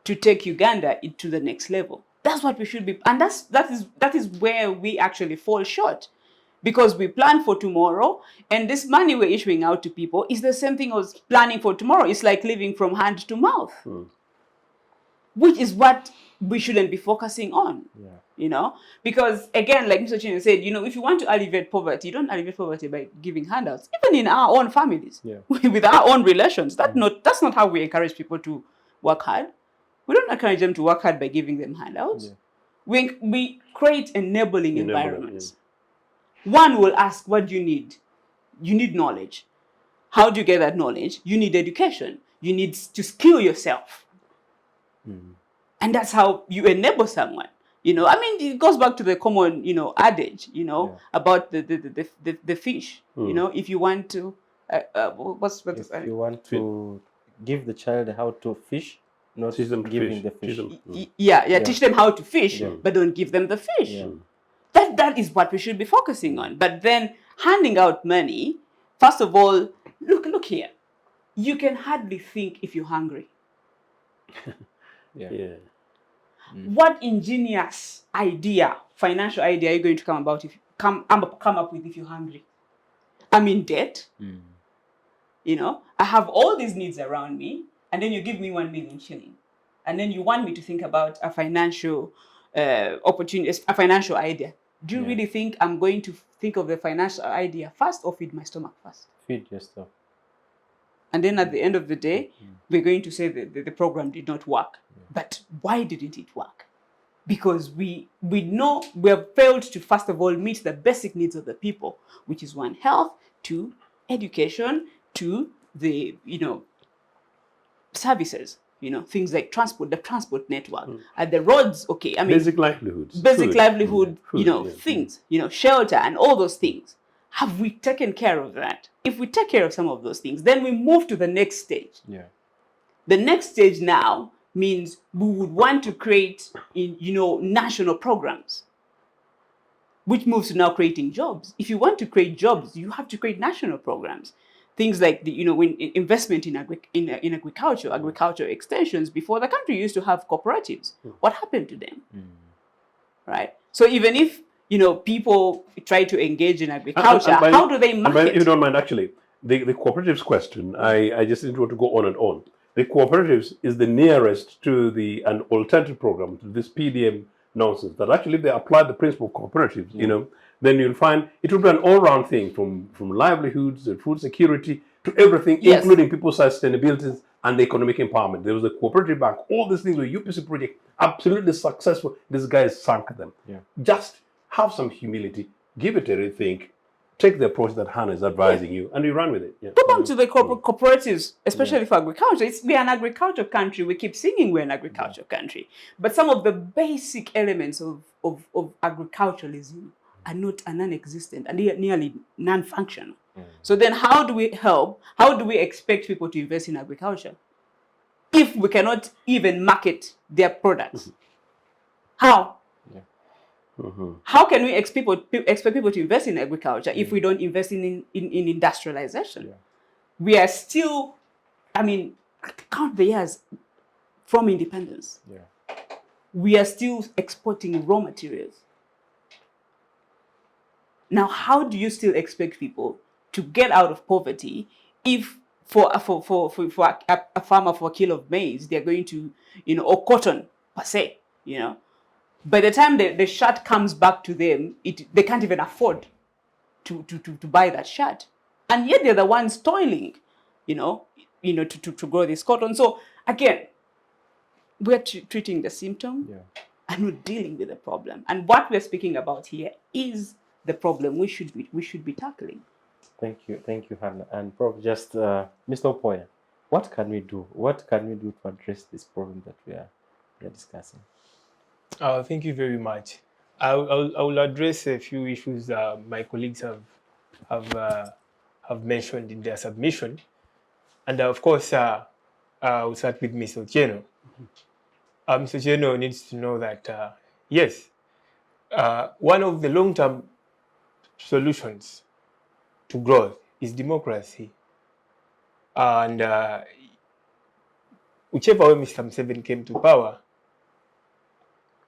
to take Uganda to the next level? That's what we should be, and that is where we actually fall short, because we plan for tomorrow, and this money we're issuing out to people is the same thing as planning for tomorrow. It's like living from hand to mouth, which is what we shouldn't be focusing on. You know, because again, like Mr. Ochieno said, you know, if you want to alleviate poverty, you don't alleviate poverty by giving handouts, even in our own families, with our own relations. That's not how we encourage people to work hard. We don't encourage them to work hard by giving them handouts. We create enabling environments. One will ask, what do you need? You need knowledge. How do you get that knowledge? You need education. You need to skill yourself. And that's how you enable someone. You know, I mean, it goes back to the common, you know, adage, you know, about the fish. You know, if you want to, if you want to give the child how to fish, not teach them to giving fish. the fish. Teach them how to fish, but don't give them the fish. That is what we should be focusing on. But then handing out money, first of all, look here. You can hardly think if you're hungry. What ingenious idea, financial idea, are you going to come up with if you're hungry? I'm in debt. You know, I have all these needs around me, and then you give me 1 million shilling, and then you want me to think about a financial opportunity, a financial idea. Do you really think I'm going to think of the financial idea first, or feed my stomach first? Feed yourself. And then at the end of the day, we're going to say that the program did not work. But why didn't it work? Because we know we have failed to, first of all, meet the basic needs of the people, which is 1, health, 2, education, 2, the, you know, services, you know, things like transport, the transport network, the roads, okay, I mean, basic livelihoods, livelihood, you know, things, you know, shelter and all those things. Have we taken care of that? If we take care of some of those things, then we move to the next stage. The next stage now means we would want to create, you know, national programs, which moves to now creating jobs. If you want to create jobs, you have to create national programs. Things like the, you know, investment in agriculture, agriculture extensions. Before, the country used to have cooperatives. What happened to them? Right. So even if, you know, people try to engage in agriculture, how do they market? If you don't mind, actually, the cooperatives question, I just didn't want to go on and on. The cooperatives is the nearest to an alternative program to this PDM nonsense. That actually, if they apply the principle of cooperatives, you know, then you'll find it will be an all-round thing from livelihoods and food security to everything, including people's sustainability and the economic empowerment. There was a cooperative bank. All these things were UPC project, absolutely successful. These guys sunk them. Just have some humility, give it a rethink, take the approach that Hannah is advising you, and you run with it. Yeah. Go back to the cooperatives, especially for agriculture. We're an agriculture country. We keep singing we're an agriculture country. But some of the basic elements of agriculturalism are non-existent and nearly non-functional. So then how do we help? How do we expect people to invest in agriculture if we cannot even market their products? How? How can we expect people to invest in agriculture if we don't invest in industrialization? Yeah. We are still, I mean, count the years from independence. Yeah. We are still exporting raw materials. Now, how do you still expect people to get out of poverty if for a farmer for a kilo of maize, they're going to, or cotton per se, by the time the shirt comes back to them, they can't even afford to buy that shirt. And yet they're the ones toiling, to grow this cotton. So again, we're treating the symptom and we're dealing with the problem. And what we're speaking about here is the problem we should be tackling. Thank you, Hannah. And Prof, just Mr. Opoya, what can we do? What can we do to address this problem that we are discussing? Thank you very much. I will address a few issues my colleagues have mentioned in their submission, and of course, I'll start with Mr. Ochieno. Mr. Ochieno needs to know that yes, one of the long-term solutions to growth is democracy, and whichever way Mr. Museveni came to power,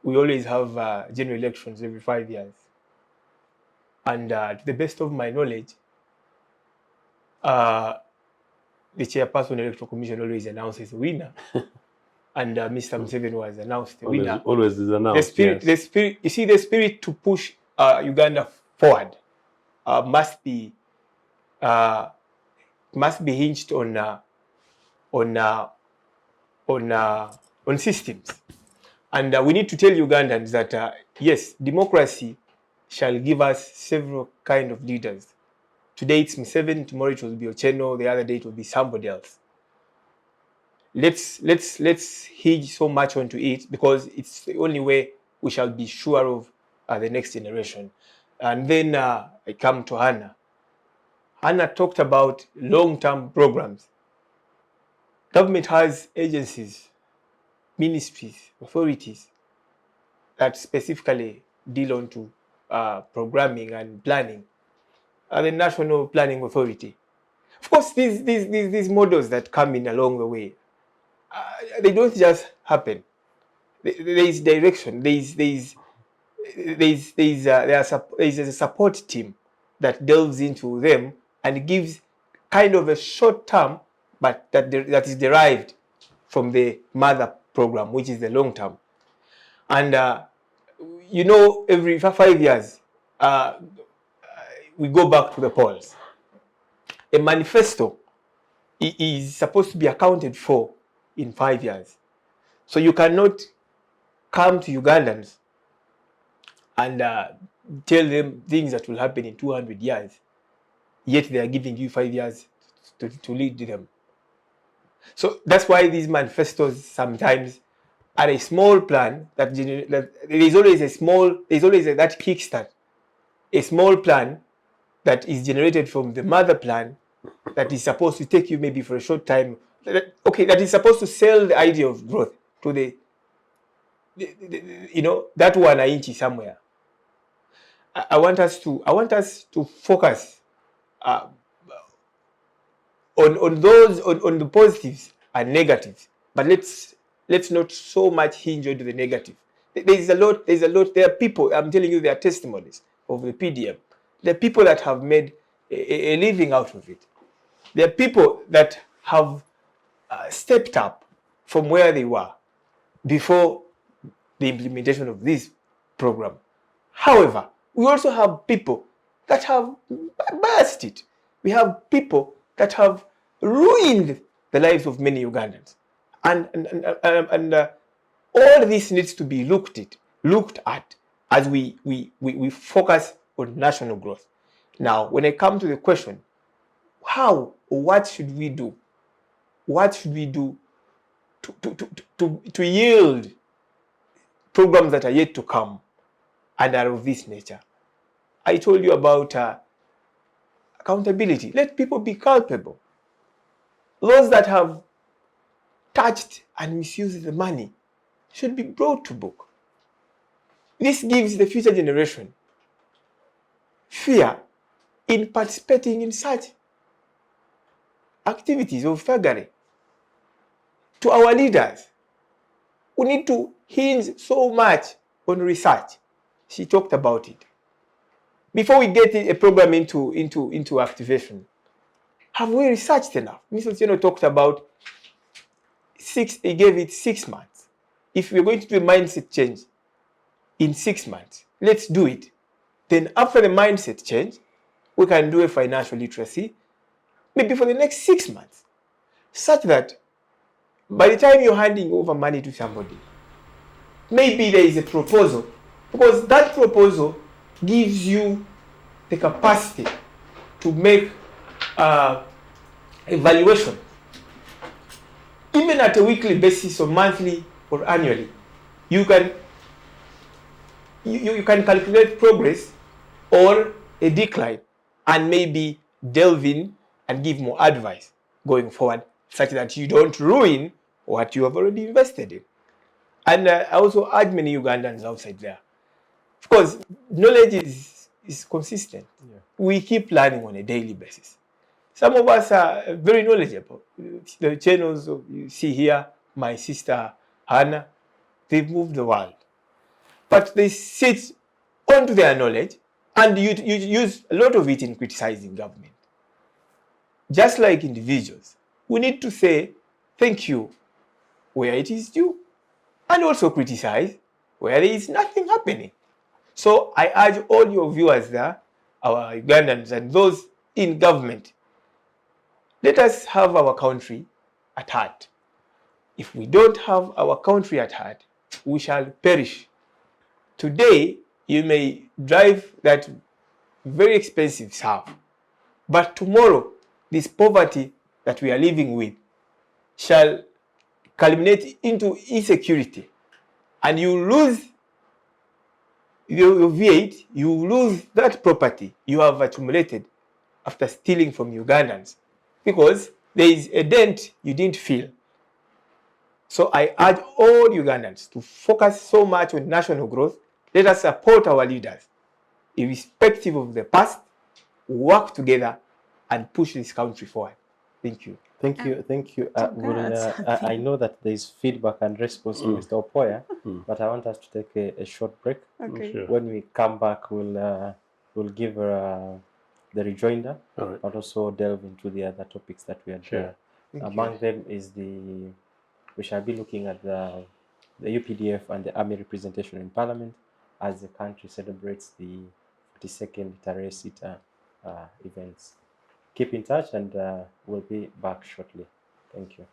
we always have general elections every 5 years. And to the best of my knowledge, the chairperson Electoral Commission always announces a winner. And Mr. Museveni was announced the winner. Always is announced. The spirit, you see, the spirit to push Uganda forward must be hinged on systems. And we need to tell Ugandans that, yes, democracy shall give us several kind of leaders. Today it's Museveni, tomorrow it will be Ochieno, the other day it will be somebody else. Let's hinge so much onto it because it's the only way we shall be sure of the next generation. And then I come to Hannah. Hannah talked about long-term programs. Government has agencies, ministries, authorities that specifically deal on to programming and planning. The National Planning Authority. Of course, these models that come in along the way, they don't just happen. There is direction. There is a support team that delves into them and gives kind of a short term, but that is derived from the mother program, which is the long term. And every 5 years, we go back to the polls. A manifesto is supposed to be accounted for in 5 years. So you cannot come to Ugandans and tell them things that will happen in 200 years, yet they are giving you 5 years to lead them. So that's why these manifestos sometimes are a small plan that there's always that kickstart, a small plan that is generated from the mother plan that is supposed to take you maybe for a short time. That is supposed to sell the idea of growth to that 1 inch somewhere. I want us to focus on the positives and negatives, but let's not so much hinge onto the negative. There's a lot. There are people. I'm telling you, there are testimonies of the PDM. There are people that have made a living out of it. There are people that have stepped up from where they were before the implementation of this program. However, we also have people that have biased it. We have people that have ruined the lives of many Ugandans. And all this needs to be looked at as we focus on national growth. Now, when I come to the question, how or what should we do? What should we do to yield programs that are yet to come and are of this nature? I told you about accountability. Let people be culpable. Those that have touched and misused the money should be brought to book. This gives the future generation fear in participating in such activities of thuggery. To our leaders, we need to hinge so much on research. She talked about it. Before we get a program into activation, have we researched enough? Mr. Ochieno talked about he gave it 6 months. If we're going to do a mindset change in 6 months, let's do it. Then after the mindset change, we can do a financial literacy, maybe for the next 6 months, such that by the time you're handing over money to somebody, maybe there is a proposal, because that proposal gives you the capacity to make evaluation, even at a weekly basis or monthly or annually. You can calculate progress or a decline and maybe delve in and give more advice going forward, such that you don't ruin what you have already invested in. And I also urge many Ugandans outside there. Of course, knowledge is consistent. Yeah. We keep learning on a daily basis. Some of us are very knowledgeable. The channels you see here, my sister Hannah, they've moved the world. But they sit onto their knowledge and you use a lot of it in criticizing government. Just like individuals, we need to say thank you where it is due and also criticize where there is nothing happening. So I urge all your viewers there, our Ugandans and those in government, let us have our country at heart. If we don't have our country at heart, we shall perish. Today, you may drive that very expensive Saab, but tomorrow, this poverty that we are living with shall culminate into insecurity, and you lose your V8, you lose that property you have accumulated after stealing from Ugandans, because there is a dent you didn't feel. So I urge all Ugandans to focus so much on national growth. Let us support our leaders, irrespective of the past, work together and push this country forward. Thank you. Thank you. I know that there is feedback and response from Mr. Opoya, but I want us to take a short break. Okay. Sure. When we come back, we'll give the rejoinder, All right. but also delve into the other topics that we had. Sure. Among them is we shall be looking at the UPDF and the army representation in Parliament as the country celebrates the 42nd Tare Sita events. Keep in touch, and we'll be back shortly. Thank you.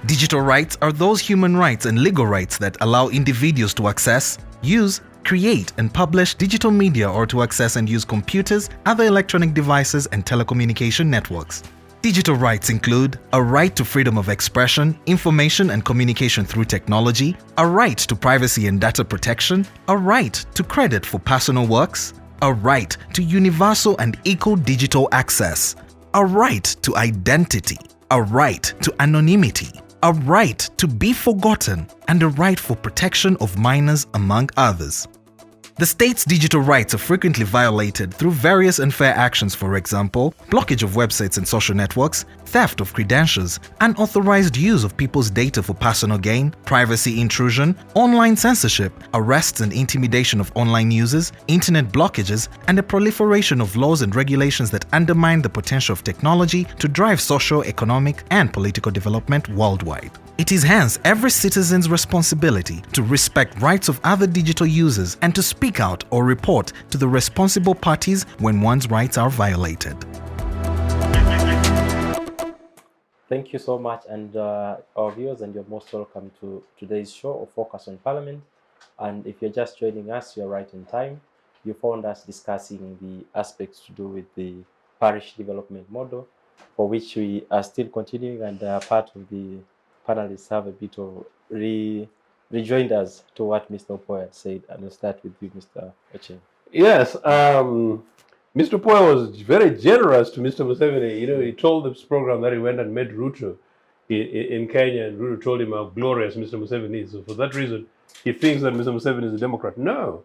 Digital rights are those human rights and legal rights that allow individuals to access, use, create and publish digital media, or to access and use computers, other electronic devices and telecommunication networks. Digital rights include a right to freedom of expression, information and communication through technology, a right to privacy and data protection, a right to credit for personal works, a right to universal and equal digital access, a right to identity, a right to anonymity, a right to be forgotten, and a right for protection of minors, among others. The state's digital rights are frequently violated through various unfair actions, for example, blockage of websites and social networks, theft of credentials, unauthorized use of people's data for personal gain, privacy intrusion, online censorship, arrests and intimidation of online users, internet blockages, and the proliferation of laws and regulations that undermine the potential of technology to drive social, economic, and political development worldwide. It is hence every citizen's responsibility to respect rights of other digital users and to speak out or report to the responsible parties when one's rights are violated. Thank you so much, and our viewers, and you're most welcome to today's show of Focus on Parliament. And if you're just joining us, you're right in time. you found us discussing the aspects to do with the parish development model, for which we are still continuing, and part of the panelists have a bit of rejoinders to what Mr. Opoya said, and we'll start with you, Mr. Ochieno. Yes, Mr. Poya was very generous to Mr. Museveni. You know, he told this program that he went and met Ruto in Kenya, and Ruto told him how glorious Mr. Museveni is. So for that reason, he thinks that Mr. Museveni is a Democrat. No.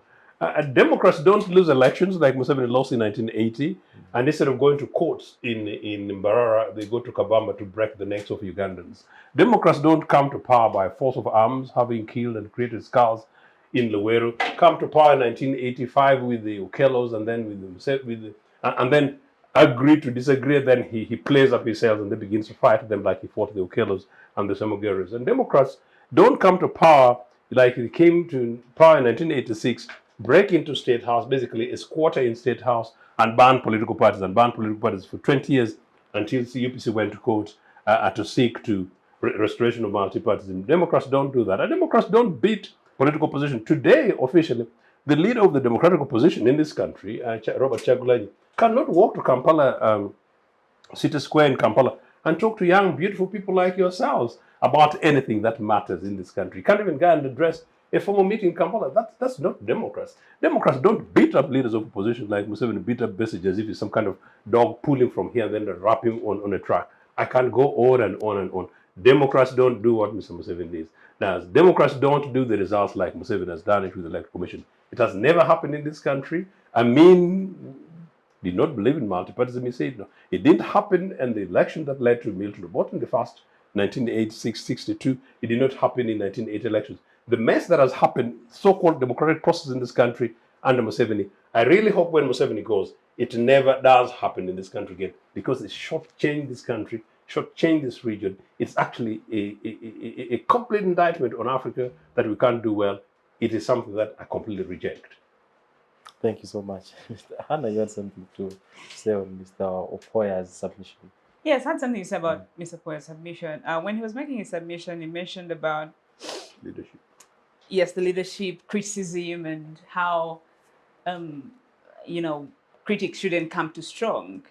Democrats don't lose elections like Museveni lost in 1980, and instead of going to courts in Mbarara, they go to Kabamba to break the necks of Ugandans. Democrats don't come to power by force of arms, having killed and created scars in Luweru, come to power in 1985 with the Okellos, and then and then agree to disagree. Then he plays up his cells and then begins to fight them like he fought the Okellos and the Chemonges. And Democrats don't come to power like he came to power in 1986, break into State House, basically a squatter in State House, and ban political parties, for 20 years until UPC went to court to seek to restoration of multi-partyism. Democrats don't do that. And Democrats don't beat political opposition. Today, officially, the leader of the democratic opposition in this country, Robert Chagulanyi, cannot walk to Kampala, City Square in Kampala, and talk to young, beautiful people like yourselves about anything that matters in this country. You can't even go and address a formal meeting in Kampala. That's not Democrats. Democrats don't beat up leaders of opposition like Museveni beat up Besigye as if he's some kind of dog pulling from here and then wrap him on a track. I can't go on and on and on. Democrats don't do what Mr. Museveni does. Now, Democrats don't do the results like Museveni has done it with the Electoral Commission. It has never happened in this country. Amin did not believe in multipartyism. He said no. It didn't happen in the election that led to Milton Obote in the first 1986-62. It did not happen in 1980 elections. The mess that has happened, so-called democratic process in this country under Museveni, I really hope when Museveni goes, it never does happen in this country again, because it short-changed this country, short-changed this region. It's actually a complete indictment on Africa that we can't do well. It is something that I completely reject. Thank you so much. Mr. Hannah, you had something to say on Mr. Opoya's submission? Yes, I had something to say about Mr. Opoya's submission. When he was making his submission, he mentioned about Leadership. Yes, the leadership, criticism, and how, critics shouldn't come too strong.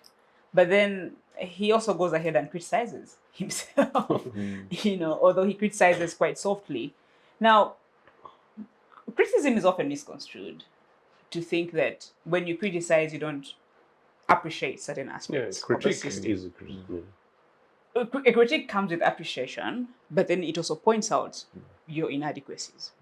But then he also goes ahead and criticizes himself, although he criticizes quite softly. Now, criticism is often misconstrued to think that when you criticize, you don't appreciate certain aspects of the system. Is a criticism. A critique comes with appreciation, but then it also points out your inadequacies.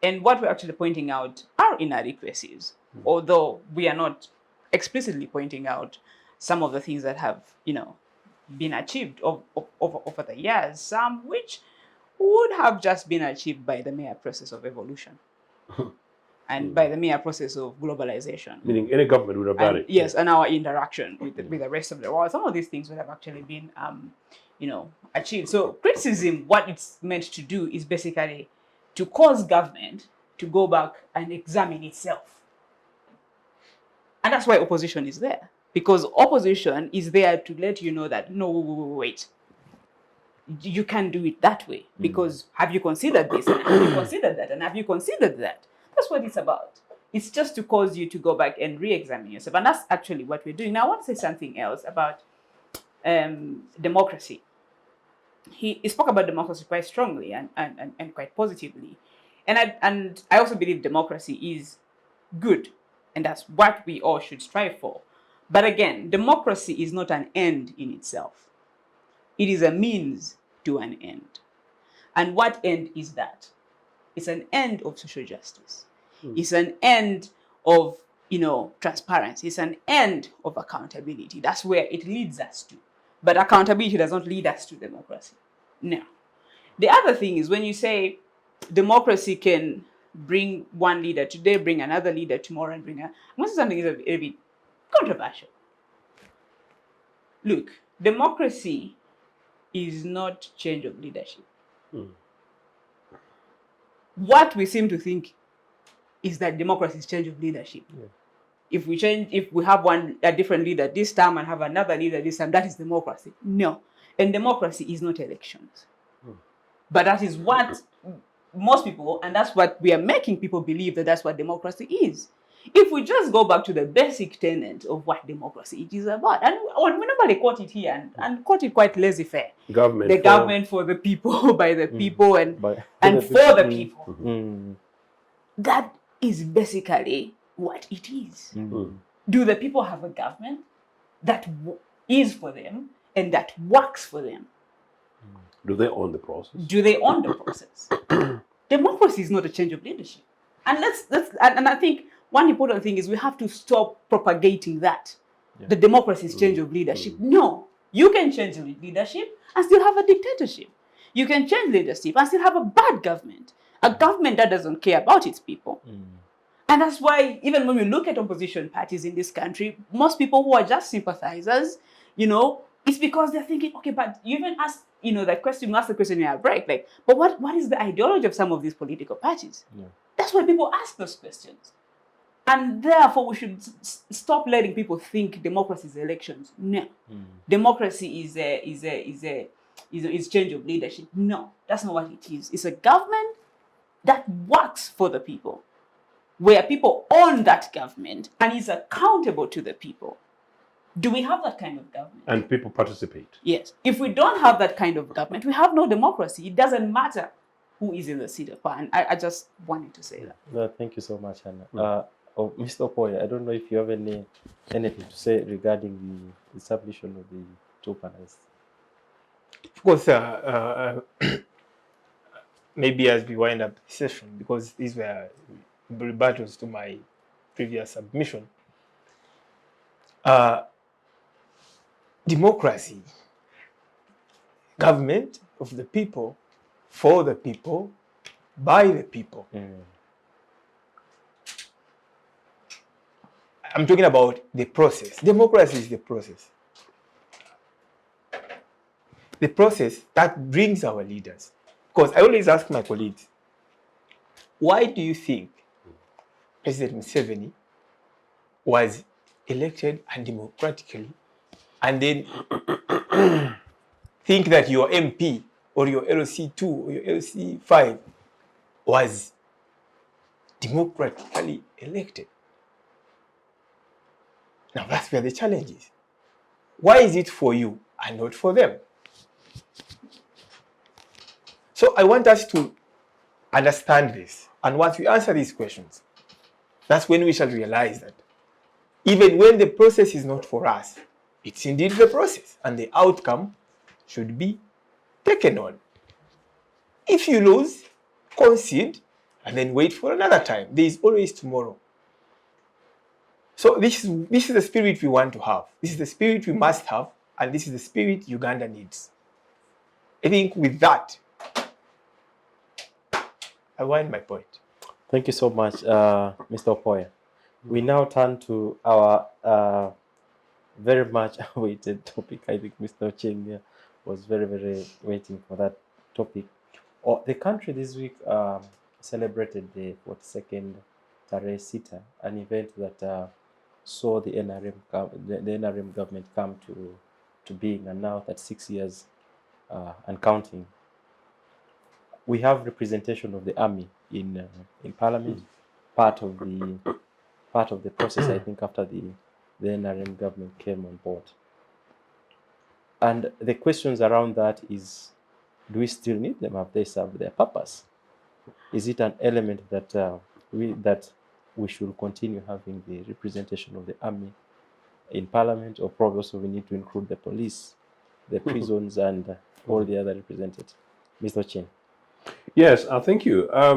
And what we're actually pointing out are inadequacies, although we are not explicitly pointing out some of the things that have, been achieved over the years, some which would have just been achieved by the mere process of evolution and by the mere process of globalization. Meaning any government would have done it. Yes, and our interaction with the rest of the world. Some of these things would have actually been, achieved. So criticism, what it's meant to do is basically to cause government to go back and examine itself. And that's why opposition is there. Because opposition is there to let you know that, no, wait. You can't do it that way. Because have you considered this? And have you considered that? And have you considered that? That's what it's about. It's just to cause you to go back and re-examine yourself. And that's actually what we're doing. Now, I want to say something else about democracy. He spoke about democracy quite strongly and quite positively. And I also believe democracy is good. And that's what we all should strive for. But again, democracy is not an end in itself. It is a means to an end. And what end is that? It's an end of social justice. It's an end of, transparency. It's an end of accountability. That's where it leads us to. But accountability does not lead us to democracy. No. The other thing is when you say democracy can bring one leader today, bring another leader tomorrow, and I'm going to say something is a bit controversial. Look, democracy is not change of leadership. What we seem to think is that democracy is change of leadership. Yeah. If we have a different leader this time and have another leader this time, that is democracy. No. And democracy is not elections. But that is what most people, and that's what we are making people believe, that that's what democracy is. If we just go back to the basic tenet of what democracy it is about, and we normally quote it here and quote it quite laissez-faire. Government The for- government for the people, by the people, and By for the people. Mm. That is basically what it is. Mm. Do the people have a government that is for them and that works for them? Do they own the process? Do they own the process? Democracy is not a change of leadership. And I think one important thing is we have to stop propagating that. The democracy is change of leadership. No, you can change leadership and still have a dictatorship. You can change leadership and still have a bad government. A government that doesn't care about its people. And that's why even when we look at opposition parties in this country, most people who are just sympathizers, it's because they're thinking, okay, but you even ask, that question, you ask the question in our break, like, but what is the ideology of some of these political parties? That's why people ask those questions. And therefore, we should stop letting people think democracy is elections. No. Democracy is change of leadership. No, that's not what it is. It's a government that works for the people, where people own that government and is accountable to the people. Do we have that kind of government? And people participate. Yes. If we don't have that kind of government, we have no democracy. It doesn't matter who is in the seat of power. And I just wanted to say that. Well, thank you so much, Hannah. Mr. Opoya, I don't know if you have anything to say regarding the submission of the two panels. Of course, maybe as we wind up the session, because these were rebuttals to my previous submission. Democracy, government of the people, for the people, by the people. I'm talking about the process. Democracy is the process. The process that brings our leaders. Because I always ask my colleagues, why do you think President Museveni was elected undemocratically, and then think that your MP or your LC2 or your LC5 was democratically elected? Now that's where the challenge is. Why is it for you and not for them? So I want us to understand this. And once we answer these questions, that's when we shall realize that even when the process is not for us, it's indeed the process, and the outcome should be taken on. If you lose, concede, and then wait for another time. There is always tomorrow. So this is the spirit we want to have. This is the spirit we must have, and this is the spirit Uganda needs. I think with that, I wind my point. Thank you so much, Mr. Opoya. We now turn to our very much awaited topic. I think Mr. Ochieno was very, very waiting for that topic. The country this week celebrated the 42nd Parish Sita, an event that saw the NRM government come to being, and now that 6 years and counting. We have representation of the army in Parliament, part of the process, I think, after the NRM government came on board. And the questions around that is, do we still need them? Have they served their purpose? Is it an element that we should continue having the representation of the army in Parliament, or probably also we need to include the police, the prisons, and all the other representatives? Mr. Ochieno. Yes, thank you. I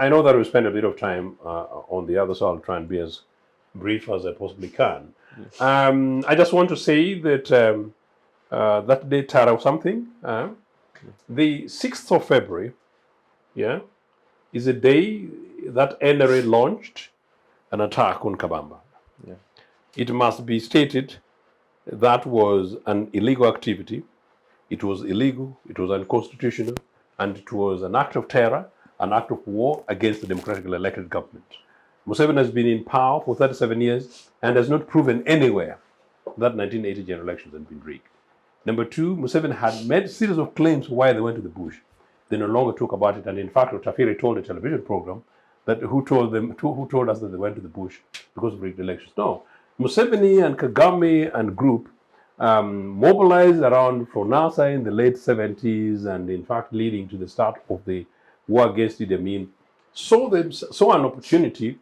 know that we spend a bit of time on the other, so I'll try and be as brief as I possibly can. Yes. I just want to say that that day, Tara, something, the 6th of February, is a day that NRA launched an attack on Kabamba. Yeah. It must be stated that was an illegal activity. It was illegal, it was unconstitutional, and it was an act of terror, an act of war against the democratically elected government. Museveni has been in power for 37 years and has not proven anywhere that 1980 general elections had been rigged. Number two, Museveni had made a series of claims why they went to the bush. They no longer talk about it, and in fact, Otafiri told a television program that who told us that they went to the bush because of rigged elections. No, Museveni and Kagame and group mobilized around Fronasa in the late 70s, and in fact leading to the start of the war against Idi Amin, saw an opportunity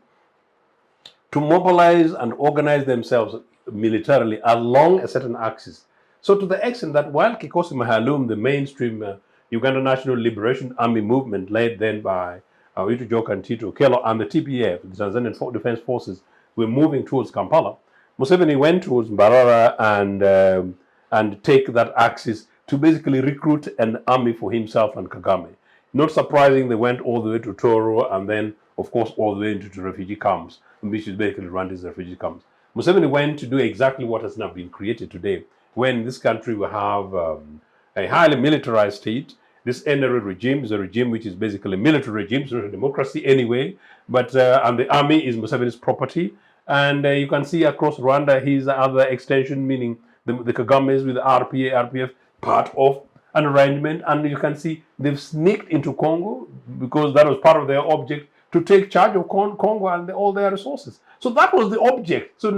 to mobilize and organize themselves militarily along a certain axis. So to the extent that while Kikosi Mahalum, the mainstream Uganda National Liberation Army movement led then by Witu Joka and Tito Okello and the TPF, the Tanzanian Defense Forces, were moving towards Kampala, Museveni went towards Mbarara and take that axis to basically recruit an army for himself and Kagame. Not surprising, they went all the way to Toro and then, of course, all the way into the refugee camps, which is basically run as refugee camps. Museveni went to do exactly what has now been created today, when this country will have a highly militarized state. This NRA regime is a regime which is basically a military regime, it's not a democracy anyway, but and the army is Museveni's property. And you can see across Rwanda his other extension, meaning the Kagames with the RPF, part of an arrangement. And you can see they've sneaked into Congo because that was part of their object, to take charge of Congo and all their resources. So that was the object. So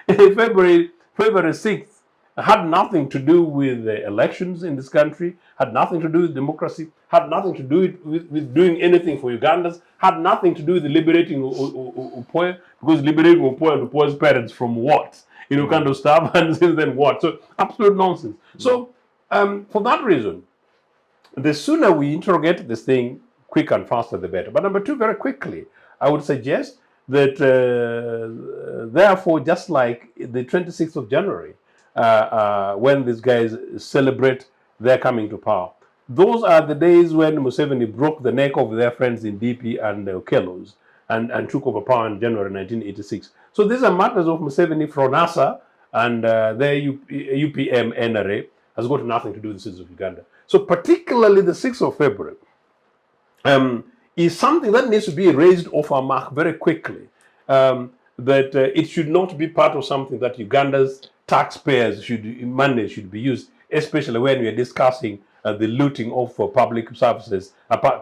February 6th had nothing to do with the elections in this country, had nothing to do with democracy, had nothing to do with doing anything for Ugandans, had nothing to do with liberating Opoya, because liberating Opoya and Opoya's parents from what? Kind of stuff, and since then what? So absolute nonsense. So for that reason, the sooner we interrogate this thing, quick and faster, the better. But number two, very quickly, I would suggest that therefore, just like the 26th of January, when these guys celebrate their coming to power, those are the days when Museveni broke the neck of their friends in DP and Okello's and took over power in January 1986. So these are matters of Museveni, Fronasa, and their UPM NRA has got nothing to do with the citizens of Uganda. So particularly the 6th of February is something that needs to be raised off our mark very quickly. That it should not be part of something that Uganda's taxpayers money should be used, especially when we are discussing the looting of public services,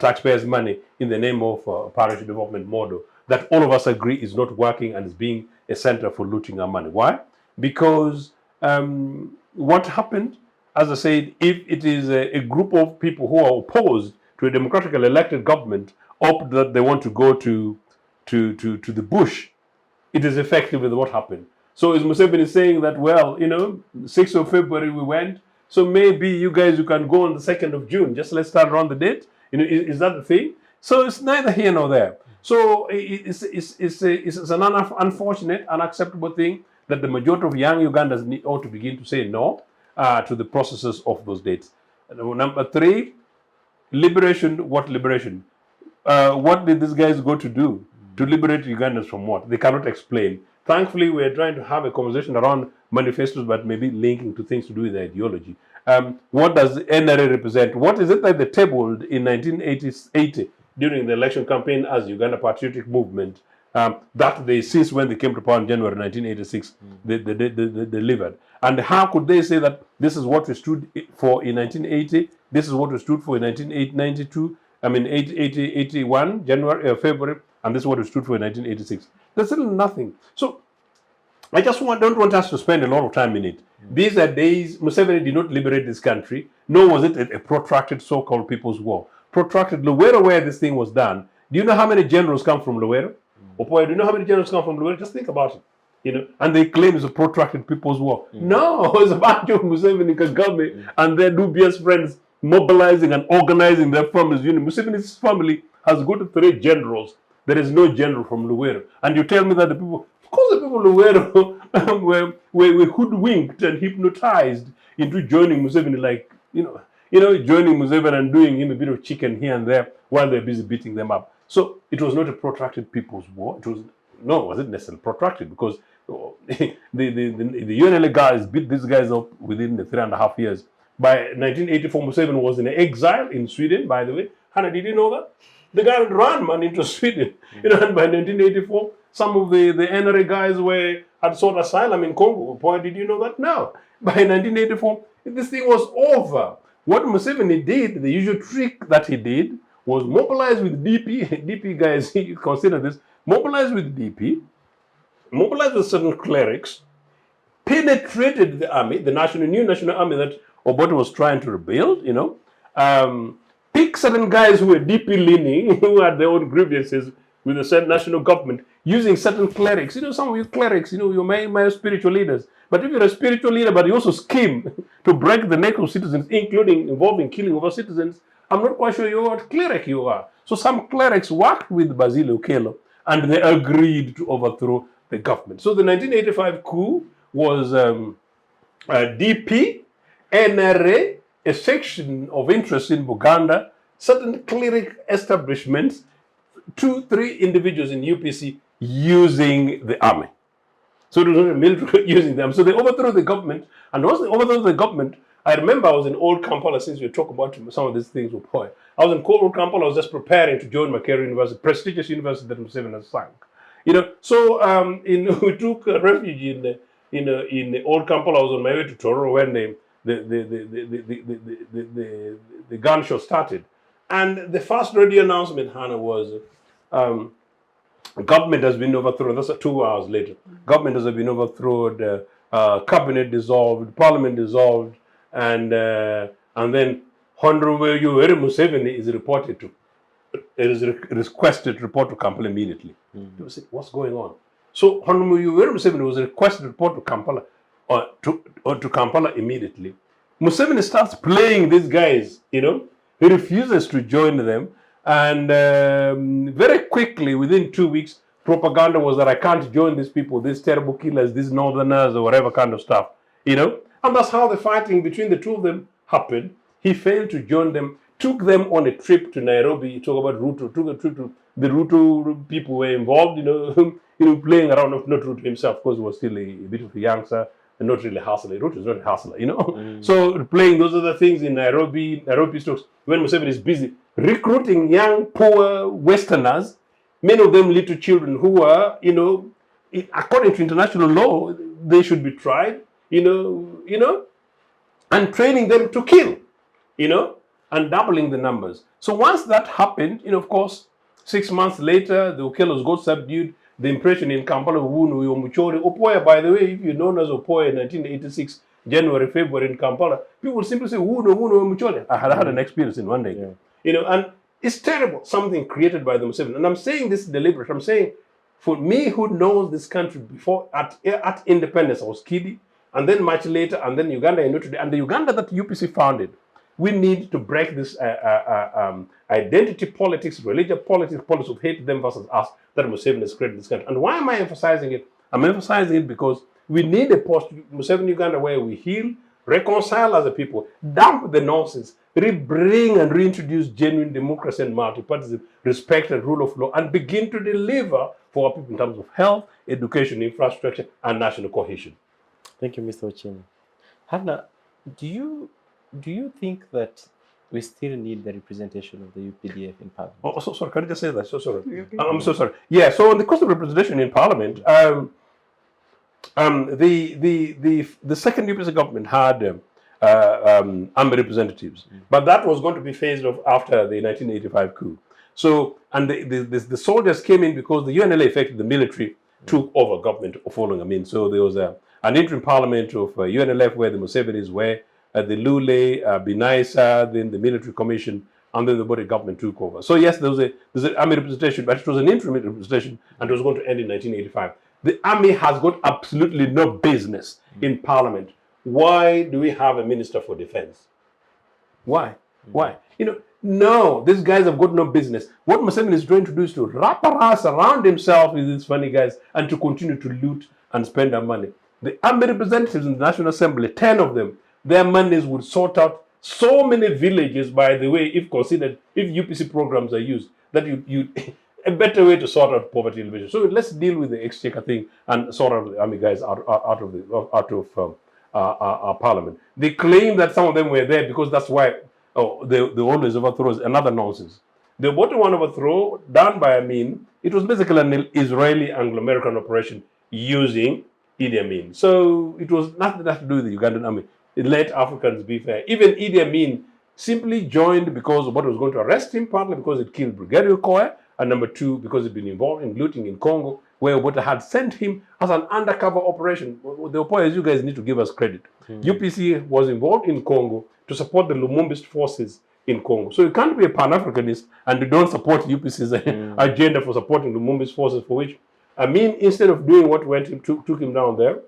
taxpayers' money in the name of parish development model that all of us agree is not working and is being a center for looting our money. Why? Because what happened, as I said, if it is a group of people who are opposed to a democratically elected government, opt that they want to go to the bush, it is effectively what happened. So is Museveni saying that, well, 6th of February we went, so maybe you guys, you can go on the 2nd of June, just let's start around the date? Is that the thing? So it's neither here nor there. So it's an unfortunate, unacceptable thing that the majority of young Ugandans ought to begin to say no to the processes of those dates. Number three, liberation. What liberation? What did these guys go to do? To liberate Ugandans from what? They cannot explain. Thankfully, we are trying to have a conversation around manifestos, but maybe linking to things to do with ideology. What does NRA represent? What is it that they tabled in 1980 during the election campaign as Uganda Patriotic Movement that they, since when they came to power in January 1986, they delivered? And how could they say that this is what we stood for in 1980, this is what we stood for in 1992, 81, January, February, and this is what we stood for in 1986? There's still nothing. So I just don't want us to spend a lot of time in it. These are days Museveni did not liberate this country, nor was it a protracted so-called people's war. Protracted Luwero, where this thing was done. Do you know how many generals come from Luwero? Opoya, do you know how many generals come from Luwero? Just think about it. And they claim it's a protracted people's war. No, it's a bunch of Museveni, Kagame, and their dubious friends mobilizing and organizing their families. Museveni's family has got 3 generals. There is no general from Luwero. And you tell me that the people, of course the people of Luwero were hoodwinked and hypnotized into joining Museveni, like, joining Museveni and doing him a bit of chicken here and there while they're busy beating them up. So it was not a protracted people's war. It wasn't necessarily protracted, because the UNLA guys beat these guys up within the 3.5 years. By 1984, Museveni was in exile in Sweden, by the way. Hannah, did you know that? The guy ran, man, into Sweden. And by 1984, some of the NRA guys had sought asylum in Congo. Boy, did you know that? No. By 1984, this thing was over. What Museveni did, the usual trick that he did, was mobilized with DP. DP guys, you consider this, mobilized with DP, mobilized with certain clerics, penetrated the army, the new national army that Obote was trying to rebuild, pick certain guys who were deeply leaning, who had their own grievances with the certain national government, using certain clerics. Some of you clerics, you're my spiritual leaders. But if you're a spiritual leader, but you also scheme to break the neck of citizens, including involving killing of our citizens, I'm not quite sure you're what cleric you are. So some clerics worked with Basil Ochieno, and they agreed to overthrow the government. So the 1985 coup was DP, NRA, a section of interest in Uganda, certain cleric establishments, 2-3 individuals in UPC using the army. So it was not the military using them. So they overthrew the government. And once they overthrew the government, I remember I was in Old Kampala, since we talk about some of these things with Opoya. I was in Old Kampala, I was just preparing to join Makerere University, prestigious university that Museveni has sunk. So we took refuge in Old Kampala. I was on my way to Tororo when the gunshot started. And the first radio announcement, Hannah, was government has been overthrown. That's 2 hours later. Government has been overthrown, cabinet dissolved, parliament dissolved, and then Honorable Yoweri Museveni is reported to. It is requested to report to Kampala immediately. People say, what's going on? So Honorable Yoweri Museveni was requested to report to Kampala to Kampala immediately. Museveni starts playing these guys, He refuses to join them. And very quickly, within 2 weeks, propaganda was that I can't join these people, these terrible killers, these northerners, or whatever kind of stuff, And that's how the fighting between the two of them happened. He failed to join them, took them on a trip to Nairobi. He talked about Ruto, took a trip to the Ruto people were involved, playing around, not Ruto himself, of course, he was still a bit of a youngster, and not really a hustler. Ruto is not a hustler, So playing those other things in Nairobi stocks, when Museveni is busy recruiting young, poor Westerners, many of them little children who are, according to international law, they should be tried, and training them to kill, and doubling the numbers. So once that happened, of course, 6 months later, the Okellos got subdued. The impression in Kampala, Opoya, by the way, if you're known as Opoya in 1986, January, February in Kampala, people would simply say, Muchole. I had an experience in one day. And it's terrible, something created by the Museveni. And I'm saying this deliberate. I'm saying, for me who knows this country before, at independence, I was kidding, and then much later, and then Uganda, today, and the Uganda that UPC founded, we need to break this identity politics, religious politics, politics of hate them versus us that Museveni has created in this country. And why am I emphasizing it? I'm emphasizing it because we need a post-Museveni Uganda where we heal, reconcile as a people, dump the nonsense, bring and reintroduce genuine democracy and multipartyism, respect and rule of law, and begin to deliver for our people in terms of health, education, infrastructure, and national cohesion. Thank you, Mr. Ochieno. Hannah, do you think that we still need the representation of the UPDF in Parliament? Oh, so sorry. Can I just say that? So sorry. Okay. I'm so sorry. Yeah. So on the question of representation in Parliament, the second UPC government had army representatives, but that was going to be phased off after the 1985 coup. So, and the soldiers came in because the UNLA, effectively the military, took over government following. So there was an interim parliament of UNLF where the Musevenis were. The Lule, Binaisa, then the military commission, and then the body government took over. So yes, there's an army representation, but it was an interim representation, and it was going to end in 1985. The army has got absolutely no business in Parliament. Why do we have a minister for defense? Why? Why? No, these guys have got no business. What Museveni is trying to do is to wrap around himself with these funny guys and to continue to loot and spend their money. The army representatives in the National Assembly, 10 of them, their monies would sort out so many villages, by the way, if UPC programs are used, that you a better way to sort out poverty elevation. So let's deal with the exchequer thing and sort out the army guys out of our Parliament. They claim that some of them were there because that's why they always overthrow another nonsense. The bottom one overthrow done by Amin, it was basically an Israeli Anglo-American operation using Idi Amin. So it was nothing to do with the Ugandan army. It let Africans be fair. Even Idi Amin simply joined because of what was going to arrest him, partly because it killed Brigadier Okoya, and number two, because he'd been involved in looting in Congo, where Obote had sent him as an undercover operation. The Opoyas, you guys need to give us credit. UPC was involved in Congo to support the Lumumbist forces in Congo. So you can't be a Pan-Africanist and you don't support UPC's agenda for supporting Lumumbist forces, for which, instead of doing what took him down there,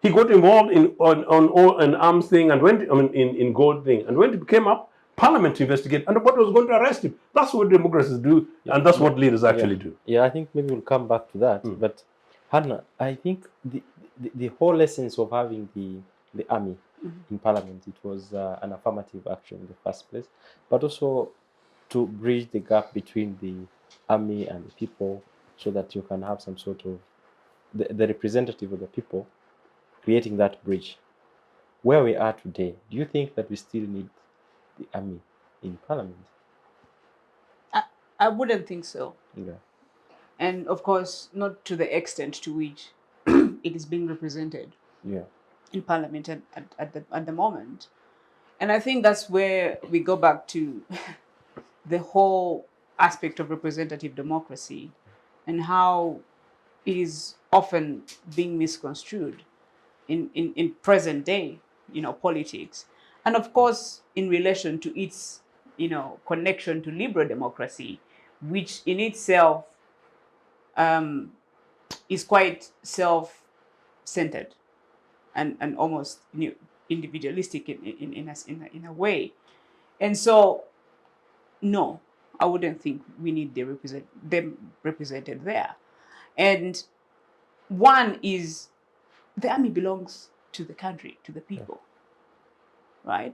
he got involved in an arms thing and went in gold thing, and when it came up, Parliament to investigate, and what was going to arrest him. That's what democracies do, and that's what leaders actually do. Yeah, I think maybe we'll come back to that. But Hannah, I think the whole essence of having the army in Parliament, it was an affirmative action in the first place, but also to bridge the gap between the army and the people, so that you can have some sort of the representative of the people creating that bridge. Where we are today, do you think that we still need the army in Parliament? I wouldn't think so. Yeah. And of course, not to the extent to which it is being represented in Parliament at the moment. And I think that's where we go back to the whole aspect of representative democracy and how it is often being misconstrued in present day, politics. And of course, in relation to its, connection to liberal democracy, which in itself is quite self-centered and almost individualistic in a way. And so, no, I wouldn't think we need them represented there. And one is, the army belongs to the country, to the people, right?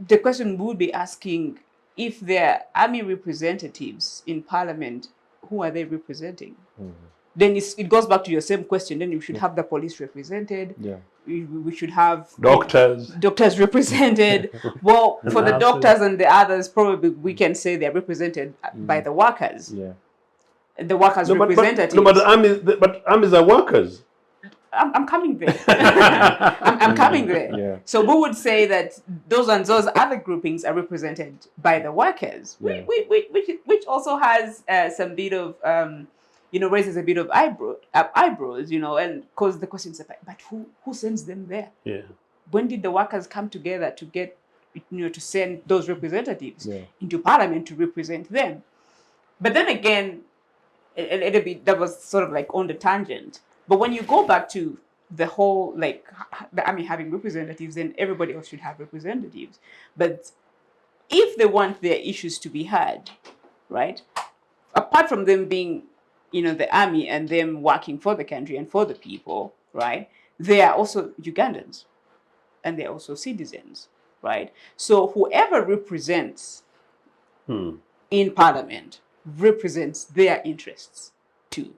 The question we would be asking, if there are army representatives in Parliament, who are they representing? Then it goes back to your same question. Then you should have the police represented. Yeah. We should have Doctors represented. Well, for the doctors and the others, probably we can say they're represented by the workers. Yeah. The workers' representatives. But armies are workers. I'm coming there. I'm coming there. Yeah. So we would say that those other groupings are represented by the workers, which also has some bit of, raises a bit of eyebrows, and cause the question is, but who sends them there? Yeah. When did the workers come together to get, to send those representatives into Parliament to represent them? But then again, a little bit, that was sort of like on the tangent. But when you go back to the whole, the army having representatives, then everybody else should have representatives. But if they want their issues to be heard, right, apart from them being, the army and them working for the country and for the people, right, they are also Ugandans and they're also citizens, right? So whoever represents in Parliament represents their interests too.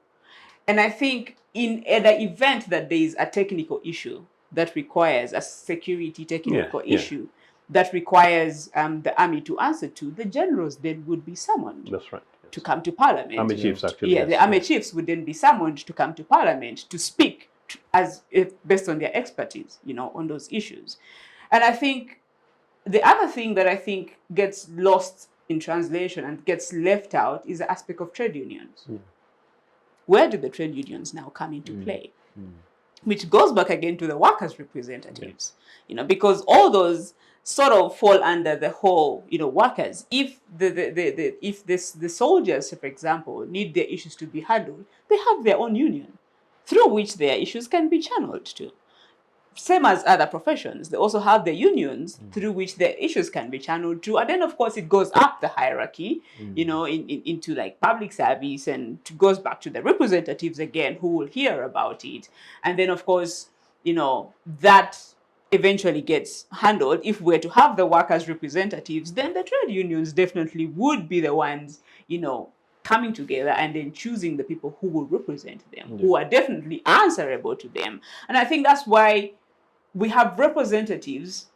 And I think in the event that there is a technical issue that requires a security technical issue that requires the army to answer to, the generals then would be summoned. That's right. To come to Parliament. Army chiefs, actually. Yeah, the army chiefs would then be summoned to come to Parliament to speak based on their expertise, on those issues. And I think the other thing that I think gets lost in translation and gets left out is the aspect of trade unions. Where do the trade unions now come into play? Which goes back again to the workers' representatives, because all those sort of fall under the whole, workers. If the soldiers, for example, need their issues to be handled, they have their own union through which their issues can be channeled to. Same as other professions, they also have their unions through which their issues can be channeled to. And then, of course, it goes up the hierarchy, into like public service, and it goes back to the representatives again who will hear about it. And then, of course, that eventually gets handled. If we're to have the workers' representatives, then the trade unions definitely would be the ones, coming together and then choosing the people who will represent them, who are definitely answerable to them. And I think that's why we have representatives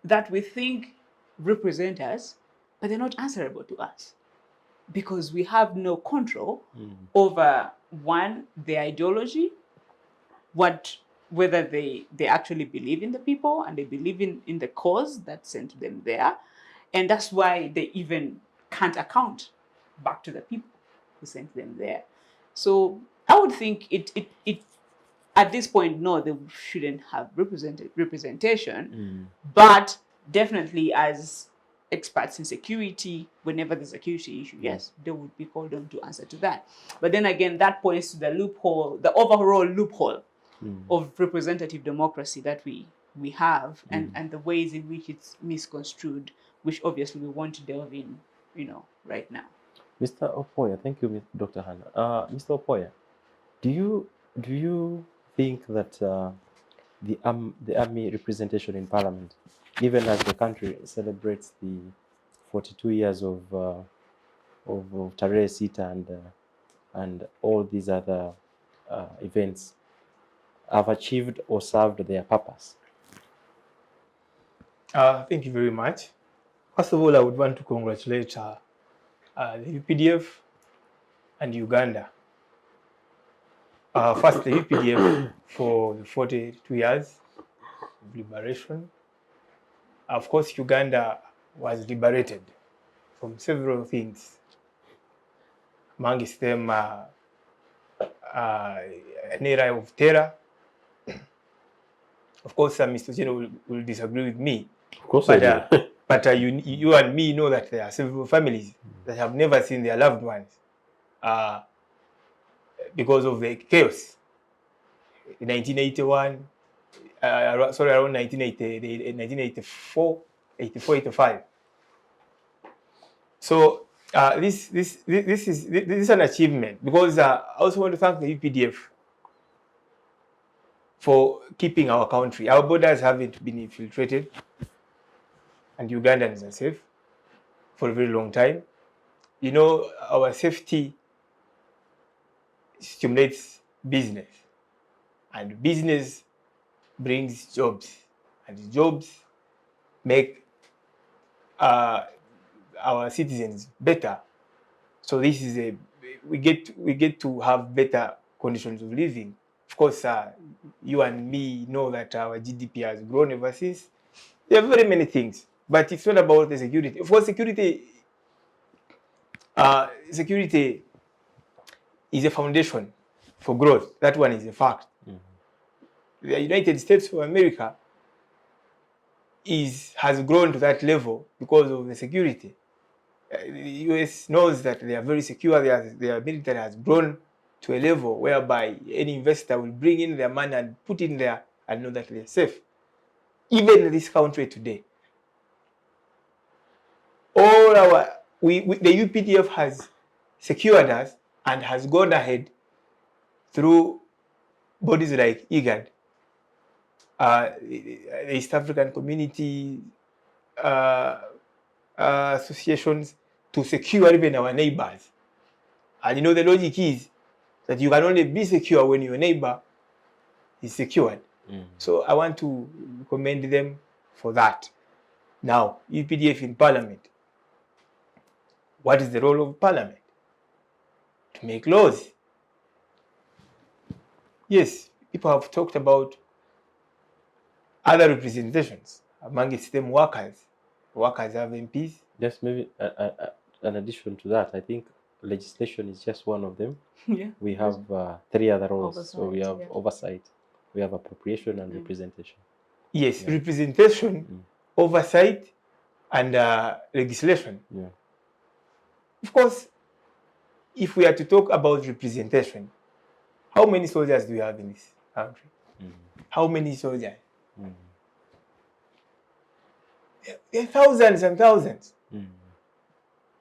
that we think represent us, but they're not answerable to us because we have no control over, one, their ideology, what whether they actually believe in the people and they believe in the cause that sent them there. And that's why they even can't account back to the people who sent them there. So I would think it at this point, no, they shouldn't have representation, but definitely as experts in security, whenever there's a security issue, yes, they would be called on to answer to that. But then again, that points to the loophole, the overall loophole of representative democracy that we have, and the ways in which it's misconstrued, which obviously we want to delve in, right now. Mr. Opoya, thank you, Dr. Hannah. Mr. Opoya, do you think that the army representation in Parliament, even as the country celebrates the 42 years of Tarehe Sita and all these other events, have achieved or served their purpose? Thank you very much. First of all, I would want to congratulate the UPDF and Uganda. First, the UPDF for the 42 years of liberation. Of course, Uganda was liberated from several things. Amongst them, an era of terror. Of course, Mr. Ochieno will disagree with me. Of course, but you and me know that there are several families that have never seen their loved ones because of the chaos. In 1981, around 1984, 85. So this is an achievement, because I also want to thank the UPDF for keeping our country. Our borders haven't been infiltrated, and Ugandans are safe for a very long time. Our safety stimulates business, and business brings jobs, and jobs make our citizens better. So this is we get to have better conditions of living. Of course, you and me know that our GDP has grown ever since. There are very many things, but it's not about the security. Of course, security is a foundation for growth. That one is a fact. The United States of America has grown to that level because of the security. The US knows that they are very secure. Their military has grown to a level whereby any investor will bring in their money and put in there and know that they're safe. Even in this country today, the UPDF has secured us and has gone ahead through bodies like IGAD, the East African Community associations, to secure even our neighbors. And the logic is that you can only be secure when your neighbor is secured. So I want to commend them for that. Now, UPDF in Parliament. What is the role of Parliament? To make laws. Yes, people have talked about other representations, amongst them workers. Workers have MPs. Just maybe an addition to that, I think legislation is just one of them. Yeah. We have 3 other roles. Oversight, So we have yeah. oversight, we have appropriation, and representation. Yes, representation, oversight, and legislation. Yeah. Of course, if we are to talk about representation, how many soldiers do we have in this country? How many soldiers? There are thousands and thousands.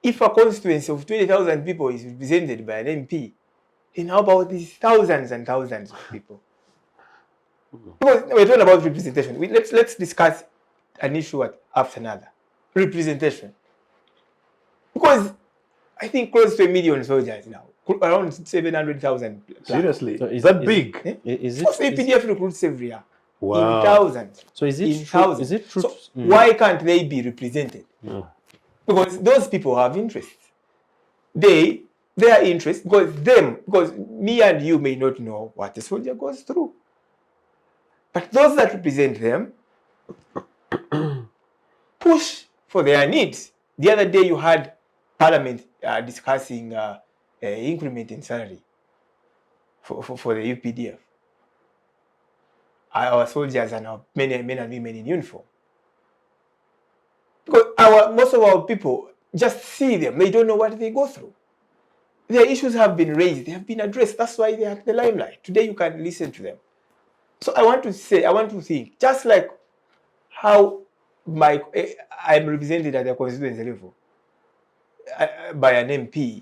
If a constituency of 20,000 people is represented by an MP, then how about these thousands and thousands of people? Because we're talking about representation. Let's discuss an issue after another. Representation. Because I think close to 1 million soldiers now, around 700,000. Seriously? So is that is- big? Is Of course, it? APDF recruits every year. Wow. In thousands. So is it In true? thousands. Is it true? So why can't they be represented? Because those people have interests. Their interest, because me and you may not know what a soldier goes through. But those that represent them push for their needs. The other day you had Parliament discussing increment in salary for the UPDF. Our soldiers and our men and women in uniform. Because most of our people just see them. They don't know what they go through. Their issues have been raised. They have been addressed. That's why they are the limelight. Today you can listen to them. So I want to think, just like how I'm represented at the constituency level by an MP,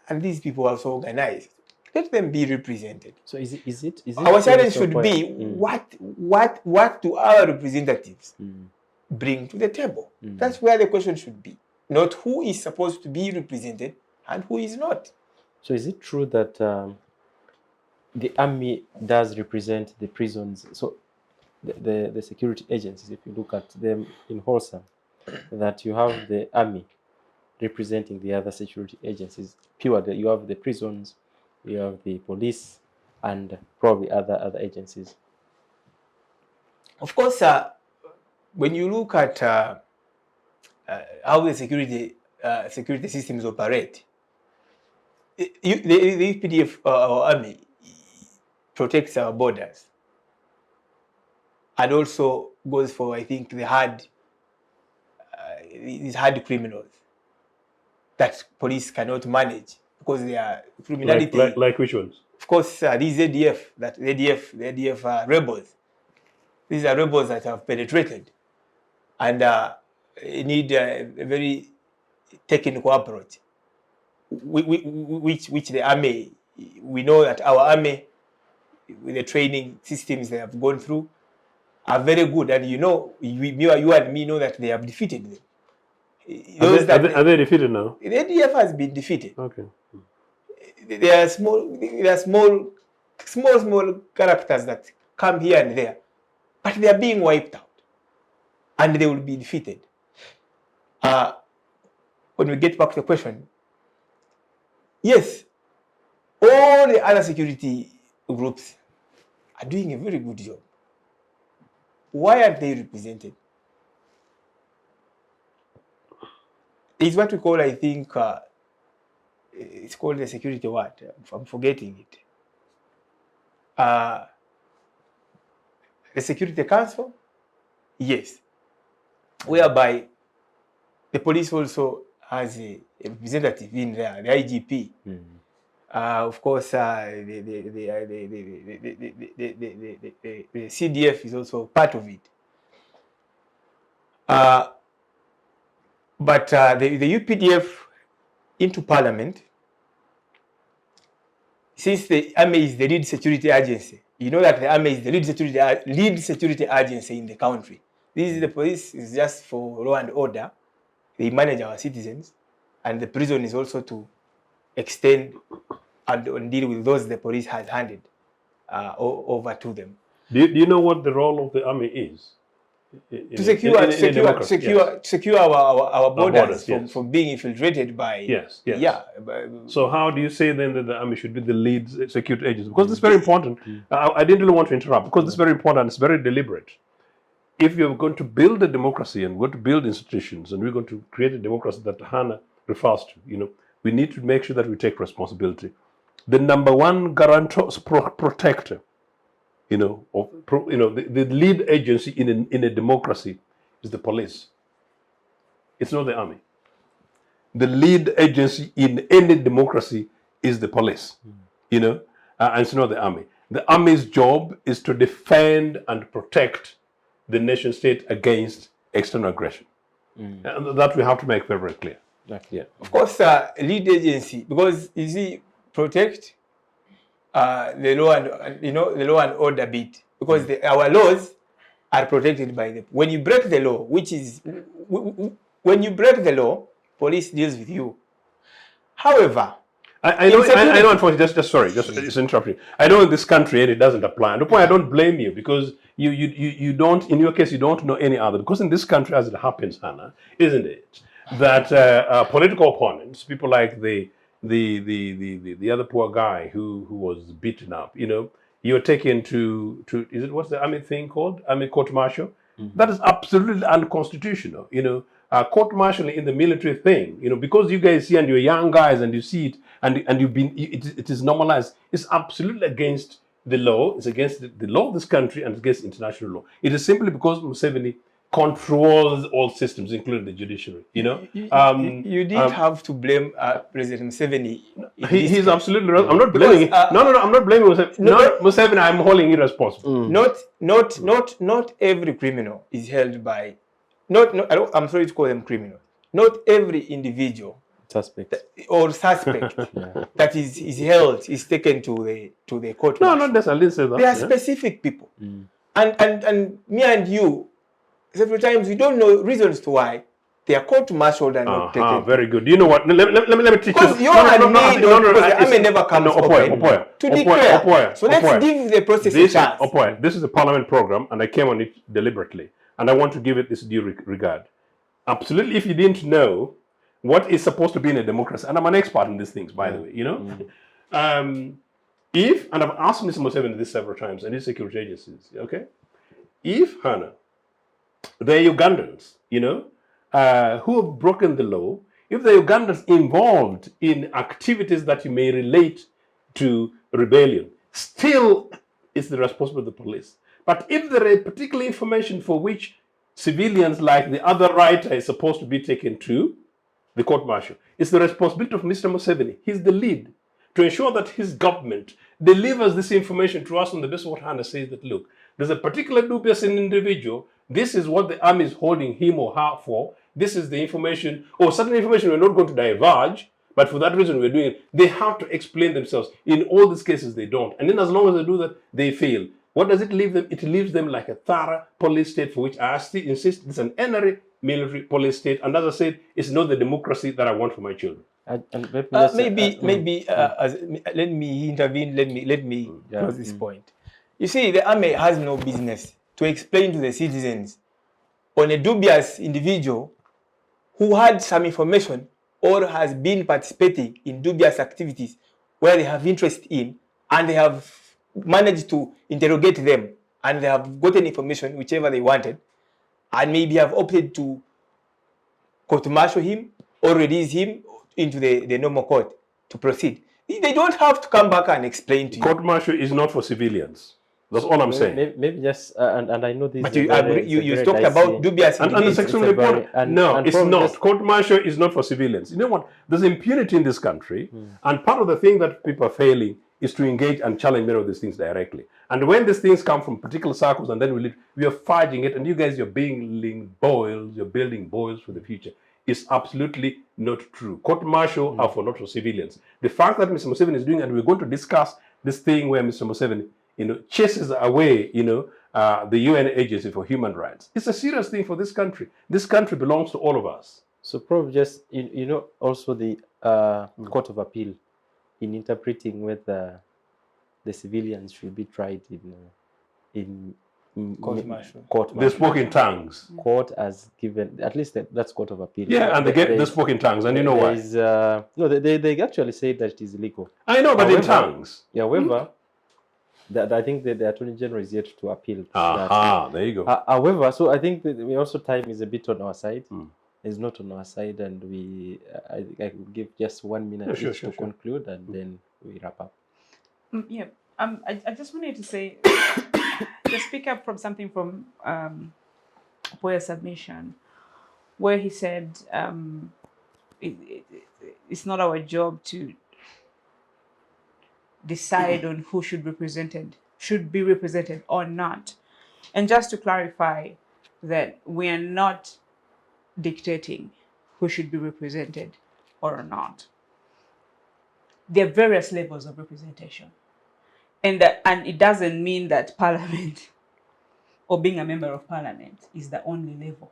and these people are so organized. Let them be represented. So is it our challenge should be what do our representatives bring to the table? That's where the question should be. Not who is supposed to be represented and who is not. So is it true that the army does represent the prisons? So the security agencies, if you look at them in wholesome, that you have the army representing the other security agencies. Purely, you have the prisons, you have the police, and probably other agencies. Of course, when you look at how the security systems operate, the UPDF, our army, protects our borders, and also goes for, I think, these hard criminals that police cannot manage because they are criminality. Like which ones? Of course, these ADF rebels. These are rebels that have penetrated and need a very technical approach, which the army, we know that our army, with the training systems they have gone through, are very good. And you and me know that they have defeated them. Are they defeated now? The ADF has been defeated. Okay. There are small characters that come here and there, but they are being wiped out, and they will be defeated. When we get back to the question, yes, all the other security groups are doing a very good job. Why are they represented? It's what we call, I think, it's called the security what? I'm forgetting it. The Security Council? Yes. Whereby the police also has a representative in there, the IGP. Of course, the CDF is also part of it. But the UPDF into Parliament, since the army is the lead security agency, you know that the army is the lead security agency in the country. The police is just for law and order. They manage our citizens, and the prison is also to extend and deal with those the police has handed over to them. Do you know what the role of the army is? To secure our borders from being infiltrated by... Yes. Yeah. So how do you say then that the army should be the lead security agency? Because this is very important. I didn't really want to interrupt because this is very important. It's very deliberate. If you're going to build a democracy and we're going to build institutions and we're going to create a democracy that Hannah refers to, we need to make sure that we take responsibility. The number one guarantor, protector, the lead agency in a democracy is the police. It's not the army. The lead agency in any democracy is the police, and it's not the army. The army's job is to defend and protect the nation state against external aggression. And that we have to make very, very clear. Yeah. Of course, lead agency, because you see, protect the law and the law and order bit, because our laws are protected by them. When you break the law, when you break the law, police deals with you. However, I know, unfortunately, just interrupting. I know in this country it doesn't apply. And the point, I don't blame you because you don't, in your case, you don't know any other. Because in this country, as it happens, Hannah, isn't it, that political opponents, people like the other poor guy who was beaten up, you're taken to is it what's the army thing called? Army court martial. That is absolutely unconstitutional. Court martial in the military thing. Because you guys see and you're young guys and you see it and you've been it is normalized. It's absolutely against the law. It's against the law of this country and against international law. It is simply because Museveni controls all systems, including the judiciary. You did have to blame President Museveni. He's absolutely right. I'm not blaming. No. I'm not blaming Museveni. Museveni. I'm holding it responsible. Not every criminal is held by. I'm sorry to call them criminals. Not every individual Suspect. or suspect that is held is taken to the court. No, not necessarily. Say that. There are specific people, and me and you, several times we don't know reasons to why they are court-martialed and not taken. Very good. You know what? Let me teach you. Because I may never come Opoya, to declare. Opoya, So let's give the process a chance. Opoya, this is a parliament program, and I came on it deliberately, and I want to give it this due regard. Absolutely, if you didn't know what is supposed to be in a democracy, and I'm an expert in these things, by the way, and I've asked Mr. Museveni this several times, and his security agencies, okay, if Hannah, the Ugandans, who have broken the law, if the Ugandans involved in activities that you may relate to rebellion, still it's the responsibility of the police. But if there is particular information for which civilians like the other writer is supposed to be taken to the court-martial, it's the responsibility of Mr. Museveni. He's the lead to ensure that his government delivers this information to us on the basis of what Hannah says that, look, there's a particular dubious individual. This is what the army is holding him or her for. This is the information, or certain information we're not going to diverge, but for that reason we're doing it. They have to explain themselves. In all these cases, they don't. And then as long as they do that, they fail. What does it leave them? It leaves them like a thorough police state, for which I still insist it's an NRA military police state. And as I said, it's not the democracy that I want for my children. Let me intervene. Let me close this point. You see, the army has no business to explain to the citizens on a dubious individual who had some information or has been participating in dubious activities where they have interest in, and they have managed to interrogate them, and they have gotten information whichever they wanted, and maybe have opted to court-martial him or release him into the normal court to proceed. They don't have to come back and explain to you. Court-martial is not for civilians. That's all I'm saying. Maybe just, and I know this. But you talked about dubious and the sexual report. No, it's not. Court-martial is not for civilians. You know what? There's impunity in this country, and part of the thing that people are failing is to engage and challenge many of these things directly. And when these things come from particular circles, and then we are fighting it, and you guys, you're building boils for the future. It's absolutely not true. Court-martial are not for civilians. The fact that Mr. Museveni is doing, and we're going to discuss this thing where Mr. Museveni, chases away, the UN Agency for Human Rights. It's a serious thing for this country. This country belongs to all of us. So probably just, also the Court of Appeal in interpreting whether the civilians should be tried in court-martial. They spoke in tongues. Court has given, at least that's Court of Appeal. Yeah, and they spoke in tongues, and you know why? No, they actually say that it is illegal. I know, but in tongues. Yeah, however, I think that the Attorney General is yet to appeal. There you go. However, so I think that time is a bit on our side. It's not on our side, and I will give just 1 minute to conclude, and then we wrap up. I just wanted to say, just pick up from something from Opoya's submission, where he said it's not our job to decide on who should be represented or not. And just to clarify that we are not dictating who should be represented or not. There are various levels of representation. And it doesn't mean that Parliament or being a member of Parliament is the only level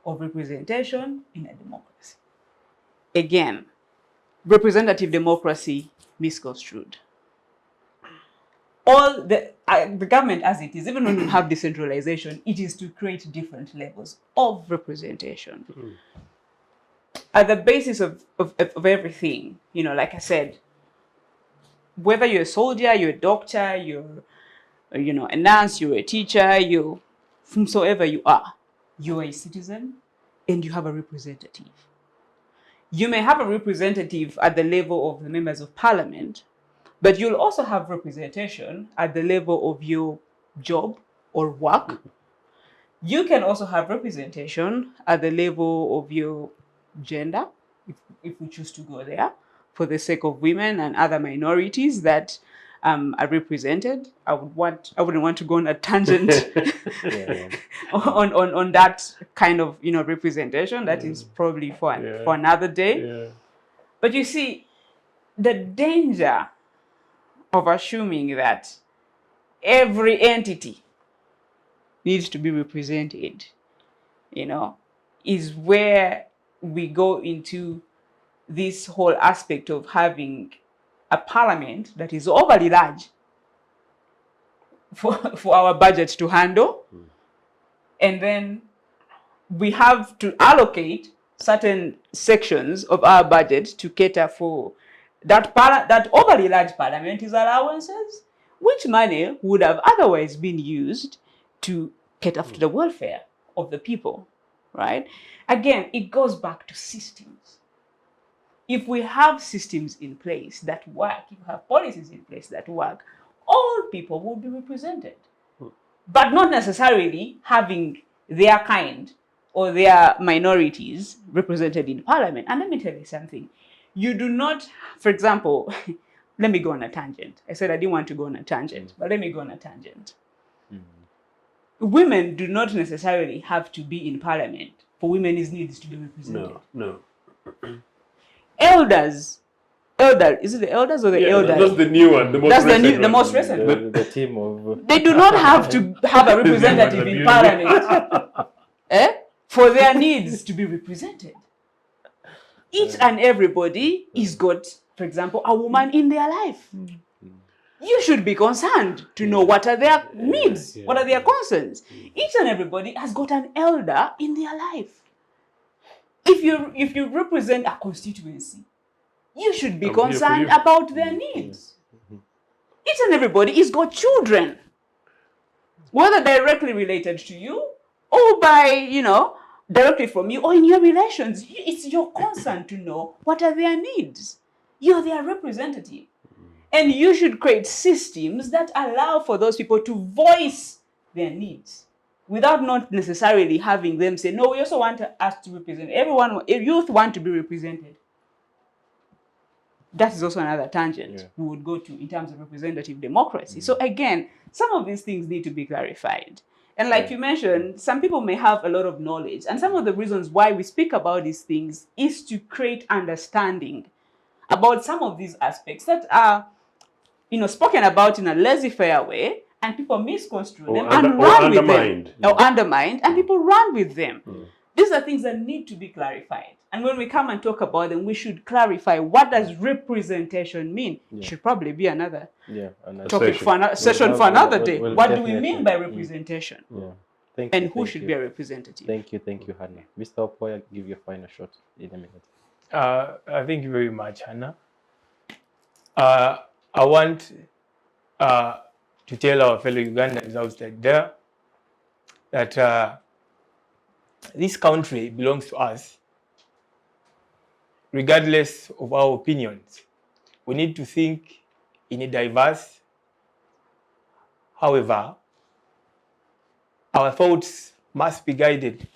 of representation in a democracy. Again, representative democracy misconstrued. All the government as it is, even when you have decentralization, it is to create different levels of representation. At the basis of everything, like I said, whether you're a soldier, you're a doctor, you're a nurse, you're a teacher, you're whomsoever you are a citizen and you have a representative. You may have a representative at the level of the members of parliament, but you'll also have representation at the level of your job or work. You can also have representation at the level of your gender, if we choose to go there, for the sake of women and other minorities that are represented. I wouldn't want to go on a tangent on that kind of representation. That is probably for another day. Yeah. But you see, the danger of assuming that every entity needs to be represented, is where we go into this whole aspect of having a parliament that is overly large for our budget to handle. And then we have to allocate certain sections of our budget to cater for that overly large parliament's allowances, which money would have otherwise been used to cater for the welfare of the people, right? Again, it goes back to systems. If we have systems in place that work, if we have policies in place that work, all people will be represented, but not necessarily having their kind or their minorities represented in parliament. And let me tell you something. You do not, for example, let me go on a tangent. I said I didn't want to go on a tangent, but let me go on a tangent. Women do not necessarily have to be in parliament for women's needs to be represented. No. Elders, is it the elders or the elders? That's the new one. The most recent one. The team of They do not have to have a representative in parliament for their needs to be represented. Each and everybody is got, for example, a woman in their life. You should be concerned to know what are their needs, what are their concerns. Each and everybody has got an elder in their life. If you represent a constituency, you should be concerned about their needs. Each and everybody has got children, whether directly related to you or by, directly from you or in your relations. It's your concern to know what are their needs. You're their representative. And you should create systems that allow for those people to voice their needs without not necessarily having them say, no, we also want us to represent. Youth want to be represented. That is also another tangent we would go to in terms of representative democracy. So again, some of these things need to be clarified. And like you mentioned, some people may have a lot of knowledge. And some of the reasons why we speak about these things is to create understanding about some of these aspects that are, spoken about in a laissez-faire way, and people misconstrue them and run with them. Or undermined, and people run with them. These are things that need to be clarified. And when we come and talk about them, we should clarify, what does representation mean? It should probably be another topic for another session for another day. What do we mean by representation? Thank you, and who should be a representative? Thank you, Hannah. Mr. Opoya, give your final shot in a minute. Thank you very much, Hannah. I want to tell our fellow Ugandans outside there that this country belongs to us, regardless of our opinions. We need to think in a diverse. However, our thoughts must be guided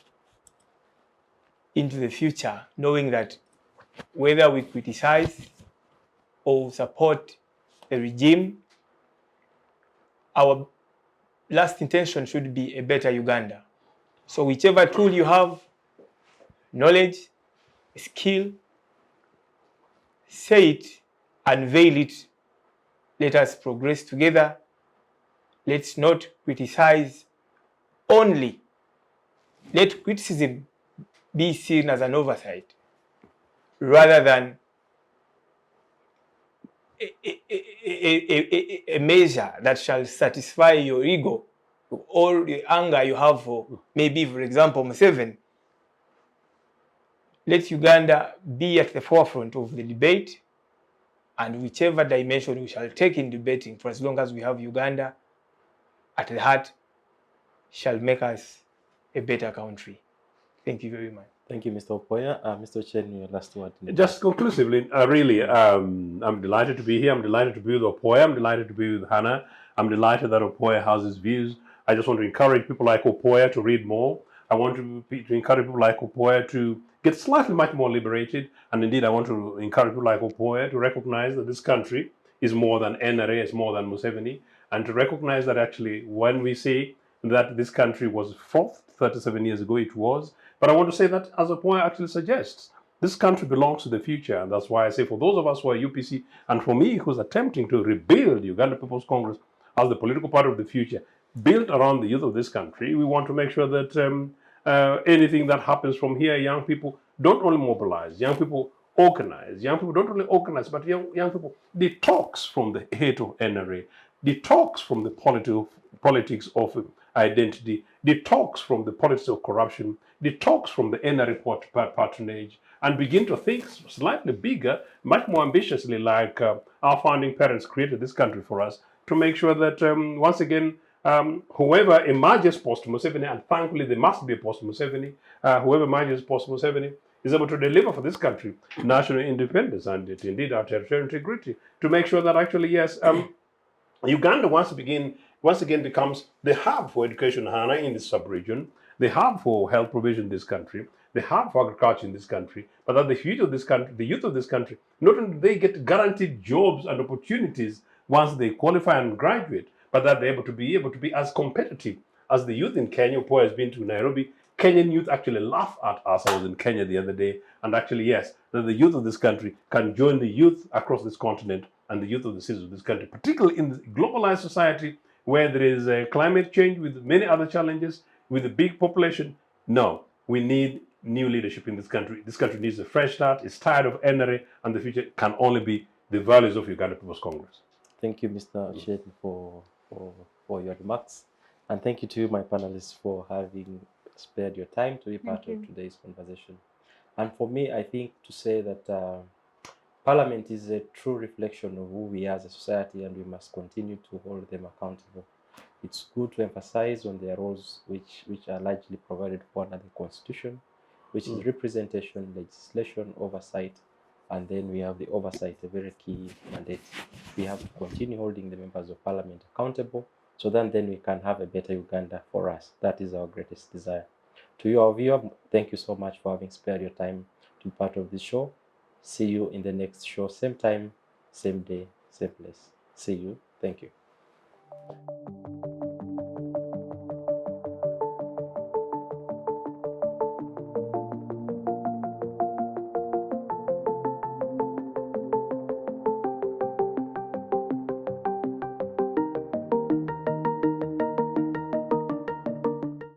into the future, knowing that whether we criticize or support the regime, our last intention should be a better Uganda. So whichever tool you have, knowledge, skill, say it, unveil it. Let us progress together. Let's not criticize only. Let criticism be seen as an oversight rather than a measure that shall satisfy your ego or the anger you have for, maybe, for example, Museveni. Let Uganda be at the forefront of the debate. And whichever dimension we shall take in debating, for as long as we have Uganda at the heart, shall make us a better country. Thank you very much. Thank you, Mr. Opoya. Mr. Ochieno, your last word. Just conclusively, really, I'm delighted to be here. I'm delighted to be with Opoya. I'm delighted to be with Hannah. I'm delighted that Opoya has his views. I just want to encourage people like Opoya to read more. I want to encourage people like Opoya to get slightly much more liberated. And indeed, I want to encourage people like Opoya to recognize that this country is more than NRA, it's more than Museveni. And to recognize that actually when we say that this country was fought 37 years ago, it was. But I want to say that, as Opoya actually suggests, this country belongs to the future. And that's why I say for those of us who are UPC, and for me who's attempting to rebuild Uganda People's Congress as the political party of the future, built around the youth of this country, we want to make sure that anything that happens from here, young people don't only mobilize, young people organize. Young people don't only organize, but young people detox from the hate of NRA, detox from the politics of identity, detox from the politics of corruption, detox from the NRA patronage, and begin to think slightly bigger, much more ambitiously, like our founding parents created this country for us, to make sure that once again, whoever emerges post-Museveni, and thankfully there must be a post-Museveni, whoever emerges post-Museveni is able to deliver for this country national independence and indeed our territorial integrity, to make sure that actually, yes, Uganda once again becomes the hub for education, Hannah, in this sub-region, the hub for health provision in this country, the hub for agriculture in this country, but that the future of this country, the youth of this country, not only do they get guaranteed jobs and opportunities once they qualify and graduate, but that they're able to be as competitive as the youth in Kenya. Opoya has been to Nairobi. Kenyan youth actually laugh at us. I was in Kenya the other day, and actually, yes, that the youth of this country can join the youth across this continent and the youth of the cities of this country, particularly in the globalized society where there is climate change with many other challenges, with a big population. No, we need new leadership in this country. This country needs a fresh start. It's tired of NRA, and the future can only be the values of Uganda People's Congress. Thank you, Mr. Ochieno, for your remarks. And thank you to you, my panelists, for having spared your time to be part of today's conversation. And for me, I think to say that Parliament is a true reflection of who we are as a society, and we must continue to hold them accountable. It's good to emphasize on their roles, which are largely provided for under the Constitution, which is representation, legislation, oversight, and then we have the oversight, a very key mandate. We have to continue holding the members of Parliament accountable, so then we can have a better Uganda for us. That is our greatest desire. To you, our viewer, thank you so much for having spared your time to be part of this show. See you in the next show, same time, same day, same place. See you. Thank you.